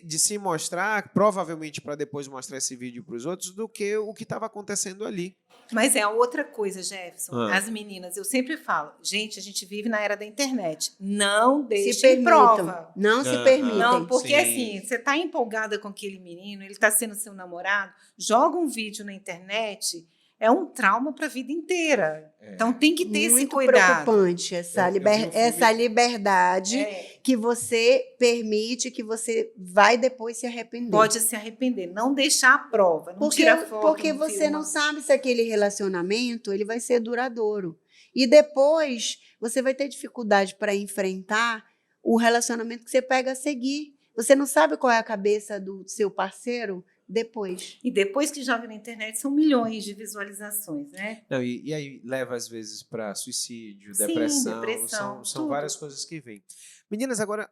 De se mostrar, provavelmente para depois mostrar esse vídeo para os outros, do que o que estava acontecendo ali. Mas é outra coisa, Jefferson. Ah. As meninas, eu sempre falo, gente, a gente vive na era da internet. Não Se deixem permitam, prova. não se Aham. permitem. Não, porque Sim. assim, você está empolgada com aquele menino, ele está sendo seu namorado, joga um vídeo na internet, é um trauma para a vida inteira. Então tem que ter esse Muito cuidado. preocupante essa, Eu vi um filme- essa liberdade É, que você permite, que você vai depois se arrepender. pode se arrepender, não deixar a prova, não porque tira foto, porque não você filma. não sabe se aquele relacionamento ele vai ser duradouro. E depois você vai ter dificuldade para enfrentar o relacionamento que você pega a seguir. Você não sabe qual é a cabeça do seu parceiro depois. E depois que joga na internet, são milhões de visualizações, né? Não, e aí leva, às vezes, para suicídio, Sim, depressão. depressão, São tudo. várias coisas que vêm. Meninas, agora,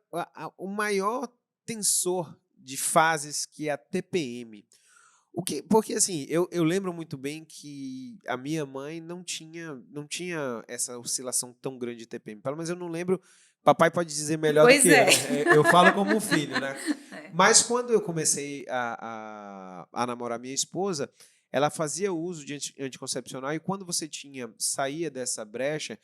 o maior tensor de fases que é a TPM. Porque, assim, eu lembro muito bem que a minha mãe não tinha essa oscilação tão grande de TPM. Pelo menos eu não lembro. Papai pode dizer melhor Pois do que é. eu, né? Eu falo como um filho, né? É. Mas quando eu comecei a namorar minha esposa, ela fazia uso de anticoncepcional e quando você saía dessa brecha,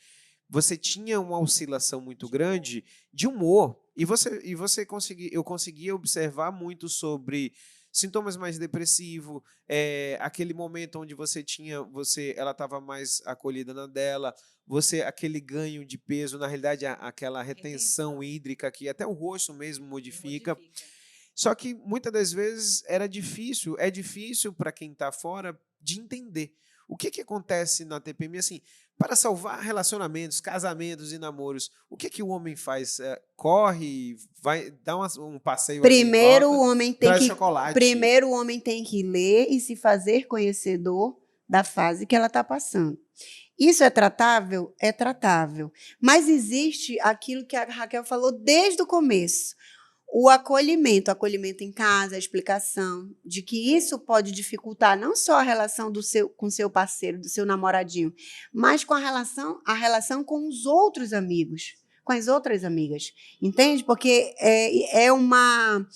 você tinha uma oscilação muito grande de humor. Eu conseguia observar muito sobre sintomas mais depressivos, aquele momento onde ela estava mais acolhida na dela, aquele ganho de peso, na realidade, aquela retenção hídrica que até o rosto mesmo modifica. Só que muitas das vezes é difícil para quem está fora de entender. O que acontece na TPM, assim, para salvar relacionamentos, casamentos e namoros, o que o homem faz? Corre, vai dar um passeio ali em Primeiro volta, o homem tem traz que chocolate. primeiro o homem tem que ler e se fazer conhecedor da fase que ela está passando. Isso é tratável? É tratável. Mas existe aquilo que a Raquel falou desde o começo. O acolhimento em casa, a explicação de que isso pode dificultar não só a relação com seu parceiro, do seu namoradinho, mas com a relação com os outros amigos, com as outras amigas, entende? Porque é uma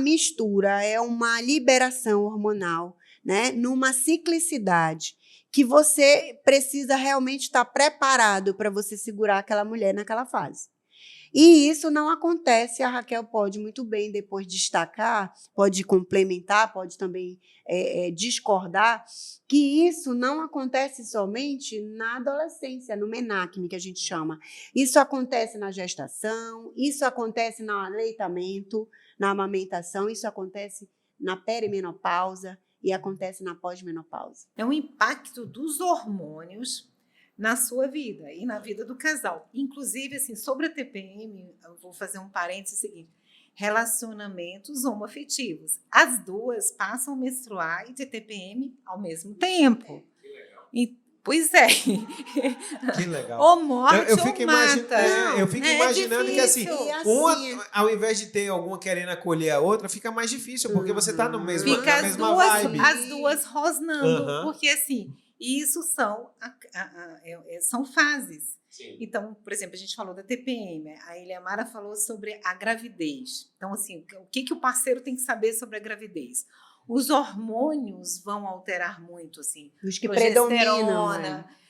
mistura, é uma liberação hormonal, né? Numa ciclicidade que você precisa realmente estar preparado para você segurar aquela mulher naquela fase. E isso não acontece, a Raquel pode muito bem depois destacar, pode complementar, pode também discordar, que isso não acontece somente na adolescência, no menacme, que a gente chama. Isso acontece na gestação, isso acontece no aleitamento, na amamentação, isso acontece na perimenopausa e acontece na pós-menopausa. É um impacto dos hormônios na sua vida e na vida do casal. Inclusive, assim, sobre a TPM, eu vou fazer um parênteses seguinte: relacionamentos homoafetivos. As duas passam a menstruar e ter TPM ao mesmo tempo. Que legal. Pois é. Que legal. Ou morte eu fico ou mata. eu fico imaginando que assim, uma, assim, ao invés de ter alguma querendo acolher a outra, fica mais difícil, porque você está na mesma vibe. As duas rosnando, Aham. porque assim, isso são fases. Sim. Então, por exemplo, a gente falou da TPM, a Eliamara falou sobre a gravidez. Então, assim, o que o parceiro tem que saber sobre a gravidez? Os hormônios vão alterar muito, assim. Os que predominam.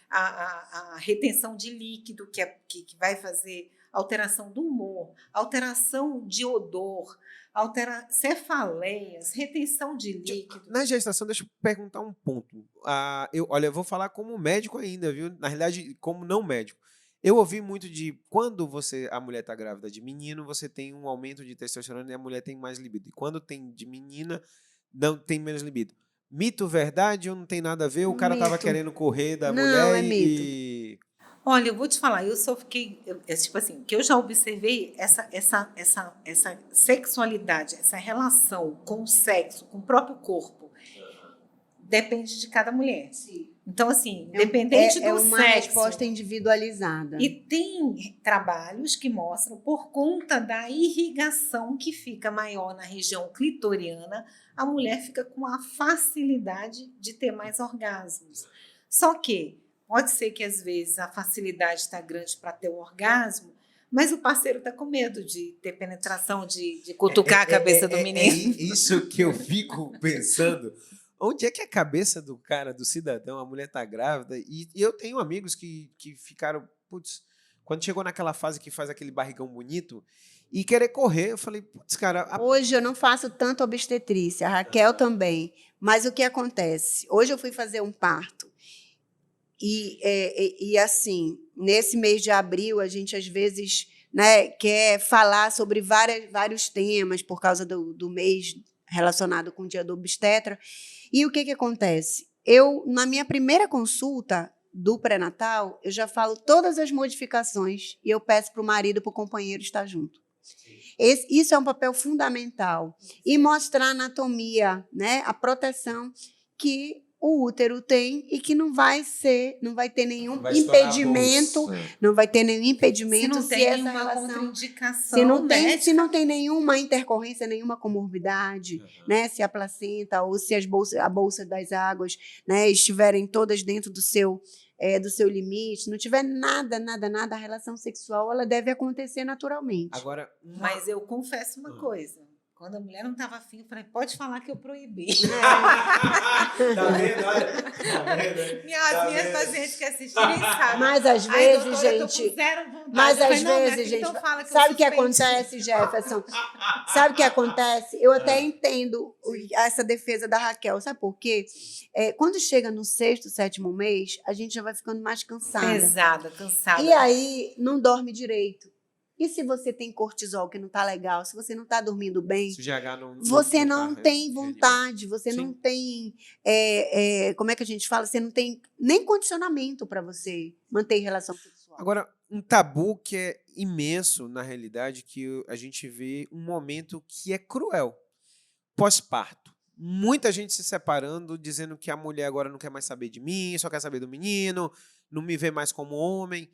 A retenção de líquido, que vai fazer alteração do humor, alteração de odor, cefaleias, retenção de líquido. Na gestação, deixa eu perguntar um ponto. Eu vou falar como médico ainda, viu? Na realidade, como não médico. Eu ouvi muito de quando a mulher está grávida de menino, você tem um aumento de testosterona e a mulher tem mais libido. E quando tem de menina, não tem menos libido. Mito, verdade ou não tem nada a ver? O cara estava querendo correr da mulher e... Olha, eu vou te falar, eu só fiquei, tipo assim, que eu já observei essa sexualidade, essa relação com o sexo, com o próprio corpo, depende de cada mulher. Sim. Então, assim, dependente do sexo. É uma resposta individualizada. E tem trabalhos que mostram, por conta da irrigação que fica maior na região clitoriana, a mulher fica com a facilidade de ter mais orgasmos. Só que pode ser que, às vezes, a facilidade está grande para ter o orgasmo, mas o parceiro está com medo de ter penetração, de cutucar a cabeça do menino. É isso que eu fico pensando. Onde é que é a cabeça do cara, do cidadão, a mulher está grávida? E eu tenho amigos que ficaram, putz, quando chegou naquela fase que faz aquele barrigão bonito e querer correr, eu falei, putz, cara... Hoje eu não faço tanto obstetrícia, a Raquel também. Mas o que acontece? Hoje eu fui fazer um parto. E assim, nesse mês de abril, a gente às vezes, né, quer falar sobre vários temas por causa do mês relacionado com o dia do obstetra. E o que acontece? Na minha primeira consulta do pré-natal, eu já falo todas as modificações e eu peço para o marido, para o companheiro estar junto. Isso é um papel fundamental. E mostrar a anatomia, né, a proteção que o útero tem e que não vai ter nenhum impedimento, não vai ter nenhum impedimento se tem nenhuma contraindicação, se não tem nenhuma intercorrência, nenhuma comorbidade, né, se a placenta ou se a bolsa das águas, né, estiverem todas dentro do seu limite, não tiver nada, a relação sexual ela deve acontecer naturalmente. Agora, mas eu confesso uma coisa. Quando a mulher não estava afim, eu falei, pode falar que eu proibi. Tá vendo? Olha. Tá vendo? Minhas pacientes que assistirem sabem. Mas às Ai, vezes, doutora, eu tô com gente. zero vontade. Mas Eu falei, às não, minha vezes, filha, gente. então fala que eu Sabe o que suspendi. acontece, Jefferson? Sabe o que acontece? Eu até entendo essa defesa da Raquel. Sabe por quê? Quando chega no 6º, 7º mês, a gente já vai ficando mais cansada. Pesada, cansada. E aí não dorme direito. E se você tem cortisol que não tá legal, se você não tá dormindo bem, CGH não você não tá tem vontade, você Sim. não tem, como é que a gente fala? Você não tem nem condicionamento para você manter relação sexual. Agora, um tabu que é imenso, na realidade, que a gente vê um momento que é cruel. Pós-parto. Muita gente se separando, dizendo que a mulher agora não quer mais saber de mim, só quer saber do menino, não me vê mais como homem.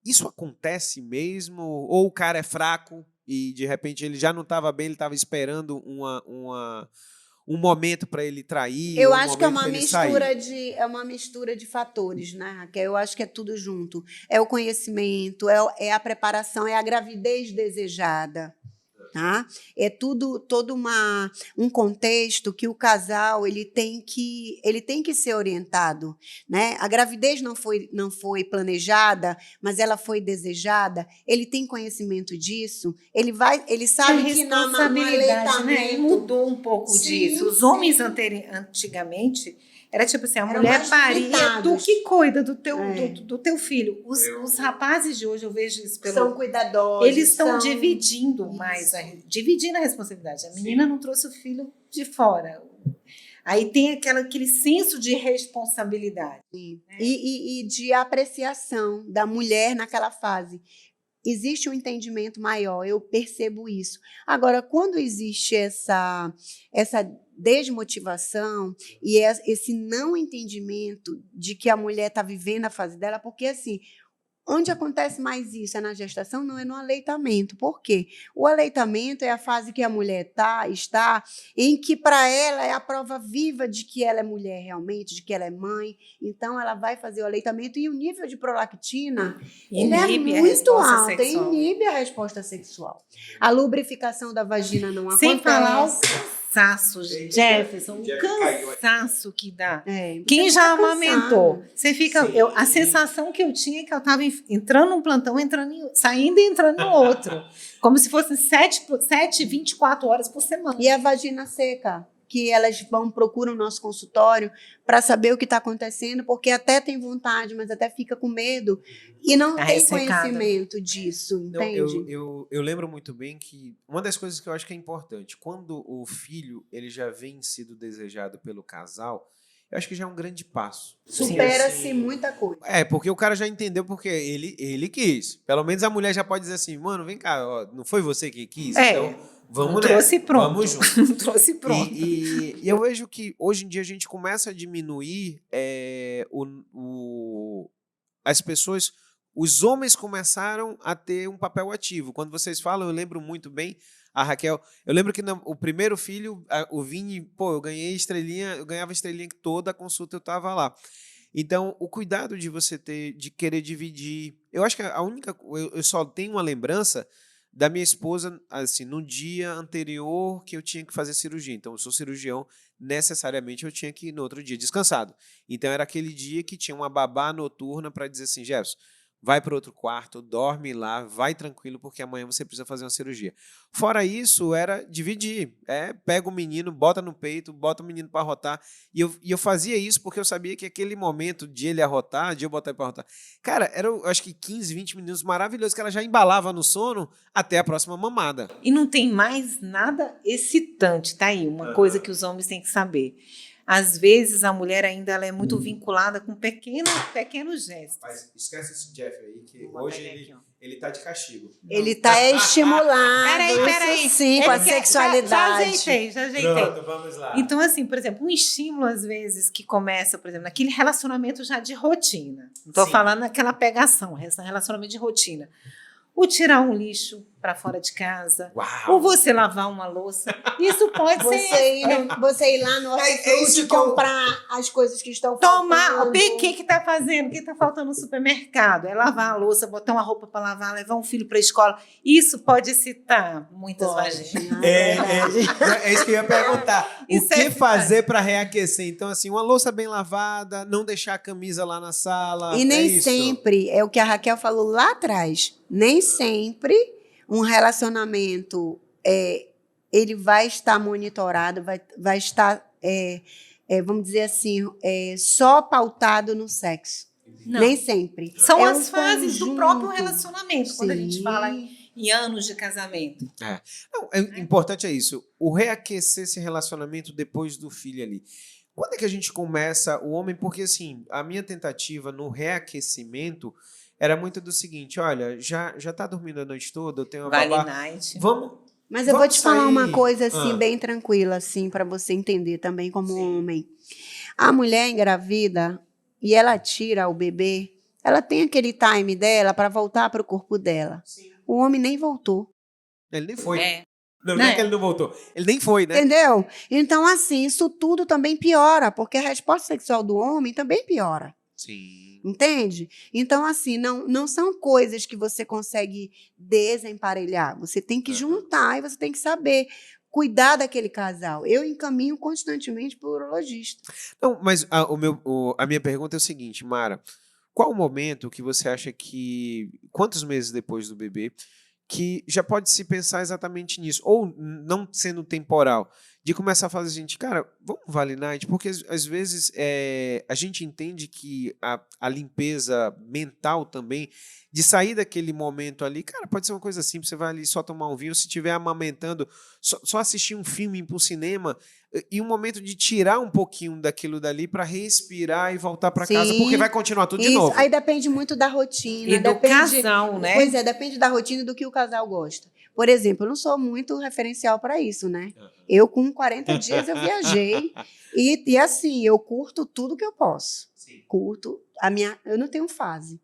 Isso acontece mesmo? Ou o cara é fraco e, de repente, ele já não estava bem, ele estava esperando um momento para ele trair? Eu um acho que é momento uma pra ele sair? uma mistura de fatores, né, Raquel? Eu acho que é tudo junto. É o conhecimento, é a preparação, é a gravidez desejada. Tá? É todo um contexto que o casal ele tem que ser orientado, né? A gravidez não foi planejada, mas ela foi desejada. Ele tem conhecimento disso. Ele sabe que no responsabilidade, né? aleitamento Mudou um pouco Sim, disso. Os homens sim. Antigamente era tipo assim, a Eram mulher mais paria, tu limitados. que cuida do teu filho. Os rapazes de hoje, eu vejo isso São cuidadosos. eles estão são... dividindo mais, dividindo a responsabilidade. A menina não trouxe o filho de fora. Aí tem aquele senso de responsabilidade. E de apreciação da mulher naquela fase. Existe um entendimento maior, eu percebo isso. Agora, quando existe essa desmotivação e esse não entendimento de que a mulher está vivendo a fase dela, porque assim, onde acontece mais isso? É na gestação? Não, é no aleitamento. Por quê? O aleitamento é a fase que a mulher está, em que para ela é a prova viva de que ela é mulher realmente, de que ela é mãe. Então, ela vai fazer o aleitamento e o nível de prolactina ele é muito alto, inibe a resposta sexual. A lubrificação da vagina não acontece. Sem falar o cansaço, Jefferson, o cansaço que dá. Quem já amamentou? Você fica. A sensação que eu tinha é que eu estava entrando num plantão, saindo e entrando no outro. Como se fossem 24 horas por semana. E a vagina seca? Que elas procuram o nosso consultório para saber o que está acontecendo, porque até tem vontade, mas até fica com medo e não tem conhecimento disso, entende? Eu lembro muito bem que uma das coisas que eu acho que é importante, quando o filho ele já vem sido desejado pelo casal, eu acho que já é um grande passo. Supera-se muita coisa. Porque o cara já entendeu porque ele quis. Pelo menos a mulher já pode dizer assim, mano, vem cá, ó, não foi você que quis? Então, vamos trouxe pronto. Vamos junto. Trouxe pronto. E eu vejo que hoje em dia a gente começa a diminuir as pessoas. Os homens começaram a ter um papel ativo. Quando vocês falam, eu lembro muito bem, a Raquel, eu lembro que o primeiro filho, o Vini, eu ganhei estrelinha, eu ganhava estrelinha toda a consulta, eu estava lá. Então, o cuidado de você ter, de querer dividir. Eu acho que eu só tenho uma lembrança da minha esposa, assim, no dia anterior que eu tinha que fazer cirurgia. Então, eu sou cirurgião, necessariamente eu tinha que ir no outro dia descansado. Então, era aquele dia que tinha uma babá noturna para dizer assim, Jefferson, vai para outro quarto, dorme lá, vai tranquilo, porque amanhã você precisa fazer uma cirurgia. Fora isso, era dividir. Pega o menino, bota no peito, bota o menino para arrotar. E eu fazia isso porque eu sabia que aquele momento de ele arrotar, de eu botar ele para arrotar, cara, eu acho que 15, 20 minutos maravilhosos que ela já embalava no sono até a próxima mamada. E não tem mais nada excitante, tá aí, uma coisa que os homens têm que saber. Às vezes a mulher ainda ela é muito vinculada com pequenos gestos. Mas esquece esse Jeff aí, que hoje ele tá de castigo. Ele tá estimulado. Peraí. Sim, com a sexualidade. Já ajeitei. Pronto, vamos lá. Então, assim, por exemplo, um estímulo, às vezes, que começa, por exemplo, naquele relacionamento já de rotina. Não estou falando naquela pegação, relacionamento de rotina. O tirar um lixo, para fora de casa. Uau! Ou você lavar uma louça. Isso pode ser. Você ir lá no hortifruti isso que eu- comprar as coisas que estão Tomar, faltando. o que está fazendo? O que está faltando no supermercado? É lavar a louça, botar uma roupa para lavar, levar um filho para a escola. Isso pode excitar muitas vaginas. É isso que eu ia perguntar. O Isso que é fazer para reaquecer? Então, assim, uma louça bem lavada, não deixar a camisa lá na sala. E nem isso. sempre, é o que a Raquel falou lá atrás, nem sempre um relacionamento ele vai estar monitorado, vai estar, vamos dizer assim, só pautado no sexo. Não. Nem sempre. São É as um fases do conjunto. próprio relacionamento, quando a gente Sim. fala em anos de casamento. Não, importante é isso. O reaquecer esse relacionamento depois do filho ali. Quando é que a gente começa, o homem... Porque, assim, a minha tentativa no reaquecimento era muito do seguinte, olha, já tá dormindo a noite toda, eu tenho uma Vale babá... night. Vamos... Mas eu vou te falar uma sair. coisa assim, bem tranquila, assim, para você entender também como homem. A mulher engravida e ela tira o bebê, ela tem aquele time dela para voltar para o corpo dela. Sim. O homem nem voltou. Ele nem foi. É. Não Né? é que ele não voltou. Ele nem foi, né? Entendeu? Então, assim, isso tudo também piora, porque a resposta sexual do homem também piora. Sim. Entende? Então, assim, não são coisas que você consegue desemparelhar. Você tem que juntar e você tem que saber cuidar daquele casal. Eu encaminho constantemente para o urologista. Não, mas a minha pergunta é o seguinte, Mara. Qual o momento que você acha que... Quantos meses depois do bebê que já pode se pensar exatamente nisso? Ou não sendo temporal, de começar a fazer a gente, cara, vamos Vale Night? Porque às vezes a gente entende que a limpeza mental também, de sair daquele momento ali, cara, pode ser uma coisa simples, você vai ali só tomar um vinho, se estiver amamentando, só assistir um filme, ir para o cinema, e um momento de tirar um pouquinho daquilo dali para respirar e voltar para casa, porque vai continuar tudo de Isso. novo. Aí depende muito da rotina. E do casal, né? Pois é, depende da rotina e do que o casal gosta. Por exemplo, eu não sou muito referencial para isso, né? Eu, com 40 dias, eu viajei. E assim, eu curto tudo que eu posso. Sim. Curto. Eu não tenho fase.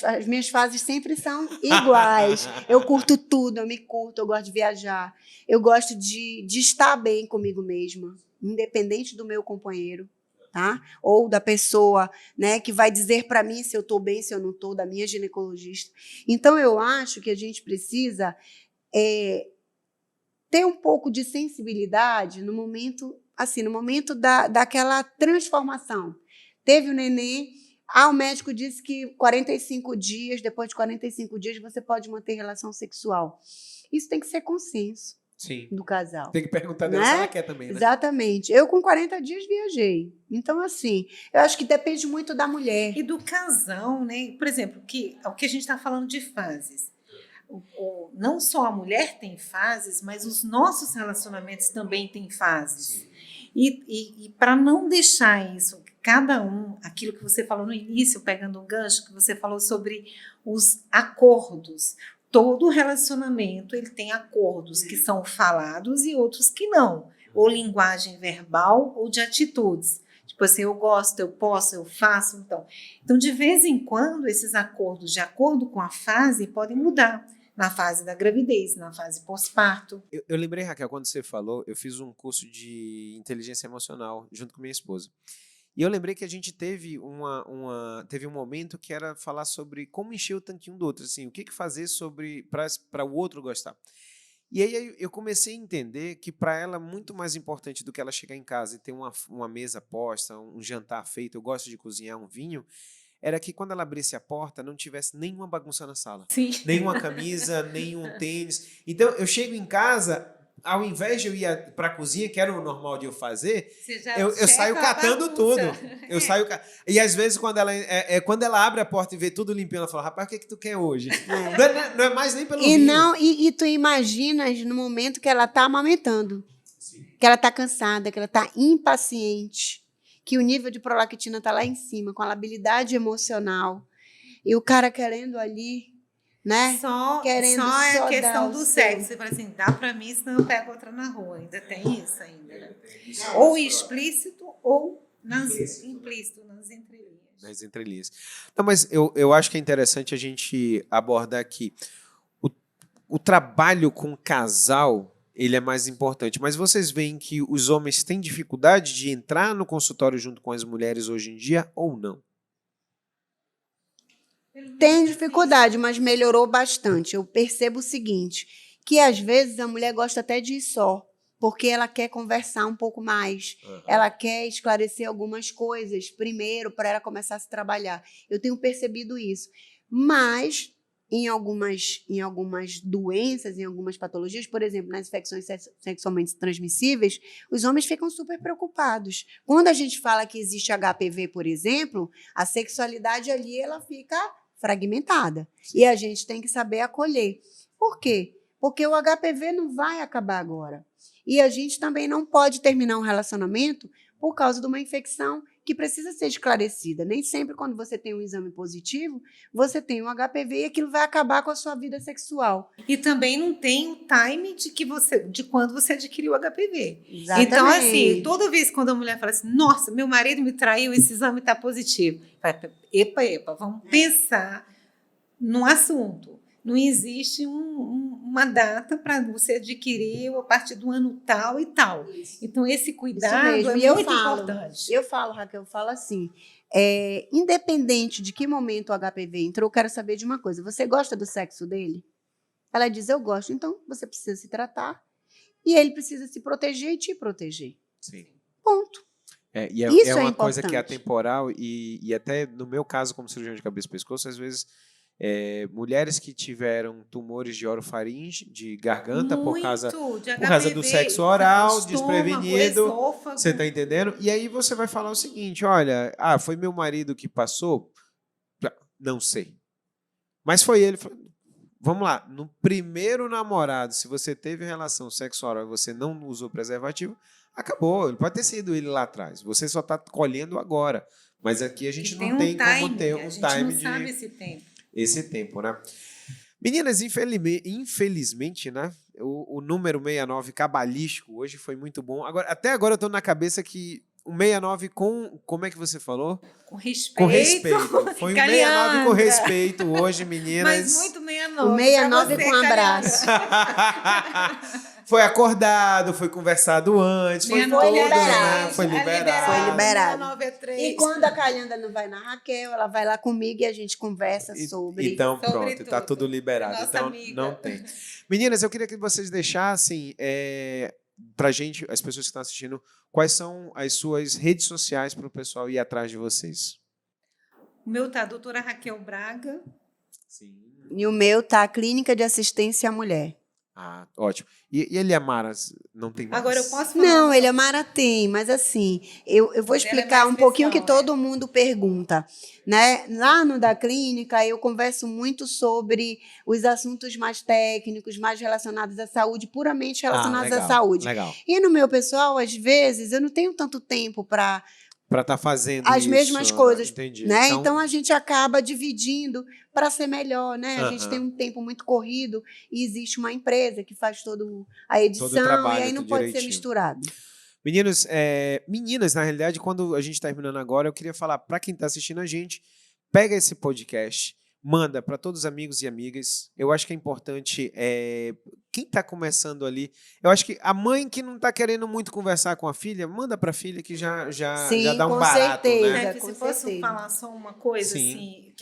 As minhas fases sempre são iguais. Eu curto tudo, eu me curto, eu gosto de viajar. Eu gosto de estar bem comigo mesma, independente do meu companheiro, tá? Ou da pessoa, né, que vai dizer para mim se eu estou bem, se eu não estou, da minha ginecologista. Então, eu acho que a gente precisa ter um pouco de sensibilidade no momento, assim, no momento daquela transformação. Teve o neném... o médico disse que 45 dias, depois de 45 dias, você pode manter relação sexual. Isso tem que ser consenso do casal. Tem que perguntar dela se ela quer também, né? Exatamente. Eu, com 40 dias, viajei. Então, assim, eu acho que depende muito da mulher. E do casal, né? Por exemplo, o que a gente está falando de fases. Não só a mulher tem fases, mas os nossos relacionamentos também têm fases. E para não deixar isso, cada um, aquilo que você falou no início, pegando um gancho, que você falou sobre os acordos. Todo relacionamento ele tem acordos que são falados e outros que não. Ou linguagem verbal ou de atitudes. Tipo assim, eu gosto, eu posso, eu faço. Então, de vez em quando, esses acordos, de acordo com a fase, podem mudar. Na fase da gravidez, na fase pós-parto. Eu lembrei, Raquel, quando você falou, eu fiz um curso de inteligência emocional junto com minha esposa. E eu lembrei que a gente teve teve um momento que era falar sobre como encher o tanquinho do outro, assim, o que fazer para o outro gostar. E aí eu comecei a entender que para ela, muito mais importante do que ela chegar em casa e ter uma mesa posta, um jantar feito, eu gosto de cozinhar, um vinho, era que quando ela abrisse a porta, não tivesse nenhuma bagunça na sala. Sim. Nenhuma camisa, nenhum tênis. Então, eu chego em casa, ao invés de eu ir para a cozinha, que era o normal de eu fazer, eu saio catando tudo. Eu saio E às vezes, quando ela abre a porta e vê tudo limpinho, ela fala, rapaz, o que tu quer hoje? Não é mais nem pelo vinho. E tu imaginas no momento que ela está amamentando, que ela está cansada, que ela está impaciente, que o nível de prolactina está lá em cima, com a labilidade emocional, e o cara querendo ali, né? Só é a questão do sexo. Você fala assim, dá para mim, senão eu pego outra na rua. Ainda tem isso ainda, né? Ou explícito ou implícito, nas entrelinhas. Nas entrelinhas. Não, mas eu acho que é interessante a gente abordar aqui. o trabalho com casal, ele é mais importante. Mas vocês veem que os homens têm dificuldade de entrar no consultório junto com as mulheres hoje em dia ou não? Tem dificuldade, mas melhorou bastante. Eu percebo o seguinte, que às vezes a mulher gosta até de ir só, porque ela quer conversar um pouco mais, ela quer esclarecer algumas coisas primeiro para ela começar a se trabalhar. Eu tenho percebido isso. Mas em algumas doenças, em algumas patologias, por exemplo, nas infecções sexualmente transmissíveis, os homens ficam super preocupados. Quando a gente fala que existe HPV, por exemplo, a sexualidade ali ela fica fragmentada. E a gente tem que saber acolher. Por quê? Porque o HPV não vai acabar agora. E a gente também não pode terminar um relacionamento por causa de uma infecção que precisa ser esclarecida. Nem sempre, quando você tem um exame positivo, você tem um HPV e aquilo vai acabar com a sua vida sexual. E também não tem o time de quando você adquiriu o HPV. Exatamente. Então, assim, toda vez quando a mulher fala assim, nossa, meu marido me traiu, esse exame está positivo. Epa, vamos pensar no assunto. Não existe uma data para você adquirir a partir do ano tal e tal. Isso. Então, esse cuidado Isso mesmo. é E eu muito falo, importante. Eu falo, Raquel, eu falo assim, independente de que momento o HPV entrou, eu quero saber de uma coisa. Você gosta do sexo dele? Ela diz, eu gosto. Então, você precisa se tratar e ele precisa se proteger e te proteger. Sim. Ponto. Isso é uma coisa que é importante. atemporal e até no meu caso, como cirurgião de cabeça e pescoço, às vezes mulheres que tiveram tumores de orofaringe, de garganta, por causa do sexo oral, desprevenido, você está entendendo? E aí você vai falar o seguinte, olha, foi meu marido que passou? Não sei. Mas foi ele. Vamos lá, no primeiro namorado, se você teve relação sexual oral e você não usou preservativo, acabou, ele pode ter sido ele lá atrás. Você só está colhendo agora. Mas aqui a gente não tem como ter um time a gente não sabe esse tempo. Esse tempo, né? Meninas, infelizmente, né? O número 69 cabalístico hoje foi muito bom. Até agora eu estou na cabeça que o 69 como é que você falou? Com respeito. Com respeito. Foi um 69 com respeito hoje, meninas. Mas muito 69. O 69 com abraço. Foi acordado, foi conversado antes, foi todo, né? Foi liberado. 93. E quando a Calhanda não vai na Raquel, ela vai lá comigo e a gente conversa sobre. Então, pronto, está tudo liberado. Então, amiga. não tem. Meninas, eu queria que vocês deixassem pra gente, as pessoas que estão assistindo, quais são as suas redes sociais para o pessoal ir atrás de vocês. O meu tá a doutora Raquel Braga. Sim. E o meu tá a Clínica de Assistência à Mulher. Ótimo. E Eliamara, não tem mais? Agora eu posso falar? Não, Eliamara tem, mas assim, eu vou explicar um pouquinho que todo mundo pergunta. Né? Lá no da clínica, eu converso muito sobre os assuntos mais técnicos, mais relacionados à saúde, puramente relacionados à saúde. Legal. E no meu pessoal, às vezes, eu não tenho tanto tempo para estar fazendo as mesmas coisas. Entendi. Né? Então, a gente acaba dividindo para ser melhor. Né? A gente Aham. tem um tempo muito corrido e existe uma empresa que faz toda a edição trabalho, e aí não tudo pode ser direitinho. misturado. Meninas, na realidade, quando a gente está terminando agora, eu queria falar para quem está assistindo a gente, pega esse podcast, manda para todos os amigos e amigas. Eu acho que é importante, quem está começando ali, eu acho que a mãe que não está querendo muito conversar com a filha, manda para a filha que já dá um com barato, certeza. né? Se Com posso certeza. falar só uma coisa, Sim. assim,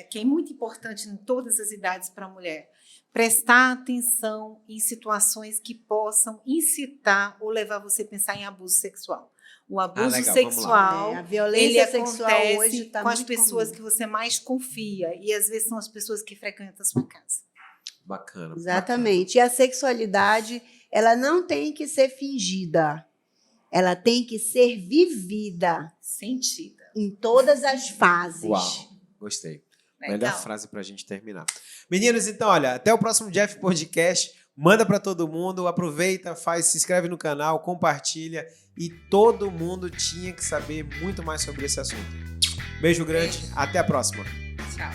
que é muito importante em todas as idades para a mulher, prestar atenção em situações que possam incitar ou levar você a pensar em abuso sexual. O abuso legal, vamos sexual, A violência ele sexual acontece hoje está com as muito pessoas comum. que você mais confia e às vezes são as pessoas que frequentam a sua casa. Bacana. Exatamente. E a sexualidade, ela não tem que ser fingida. Ela tem que ser vivida Sentida. em todas as fases. Uau, gostei. Legal. Melhor frase para a gente terminar. Meninos, então, olha, até o próximo Jeff Podcast. Manda para todo mundo, aproveita, se inscreve no canal, compartilha e todo mundo tinha que saber muito mais sobre esse assunto. Beijo grande, até a próxima. Tchau.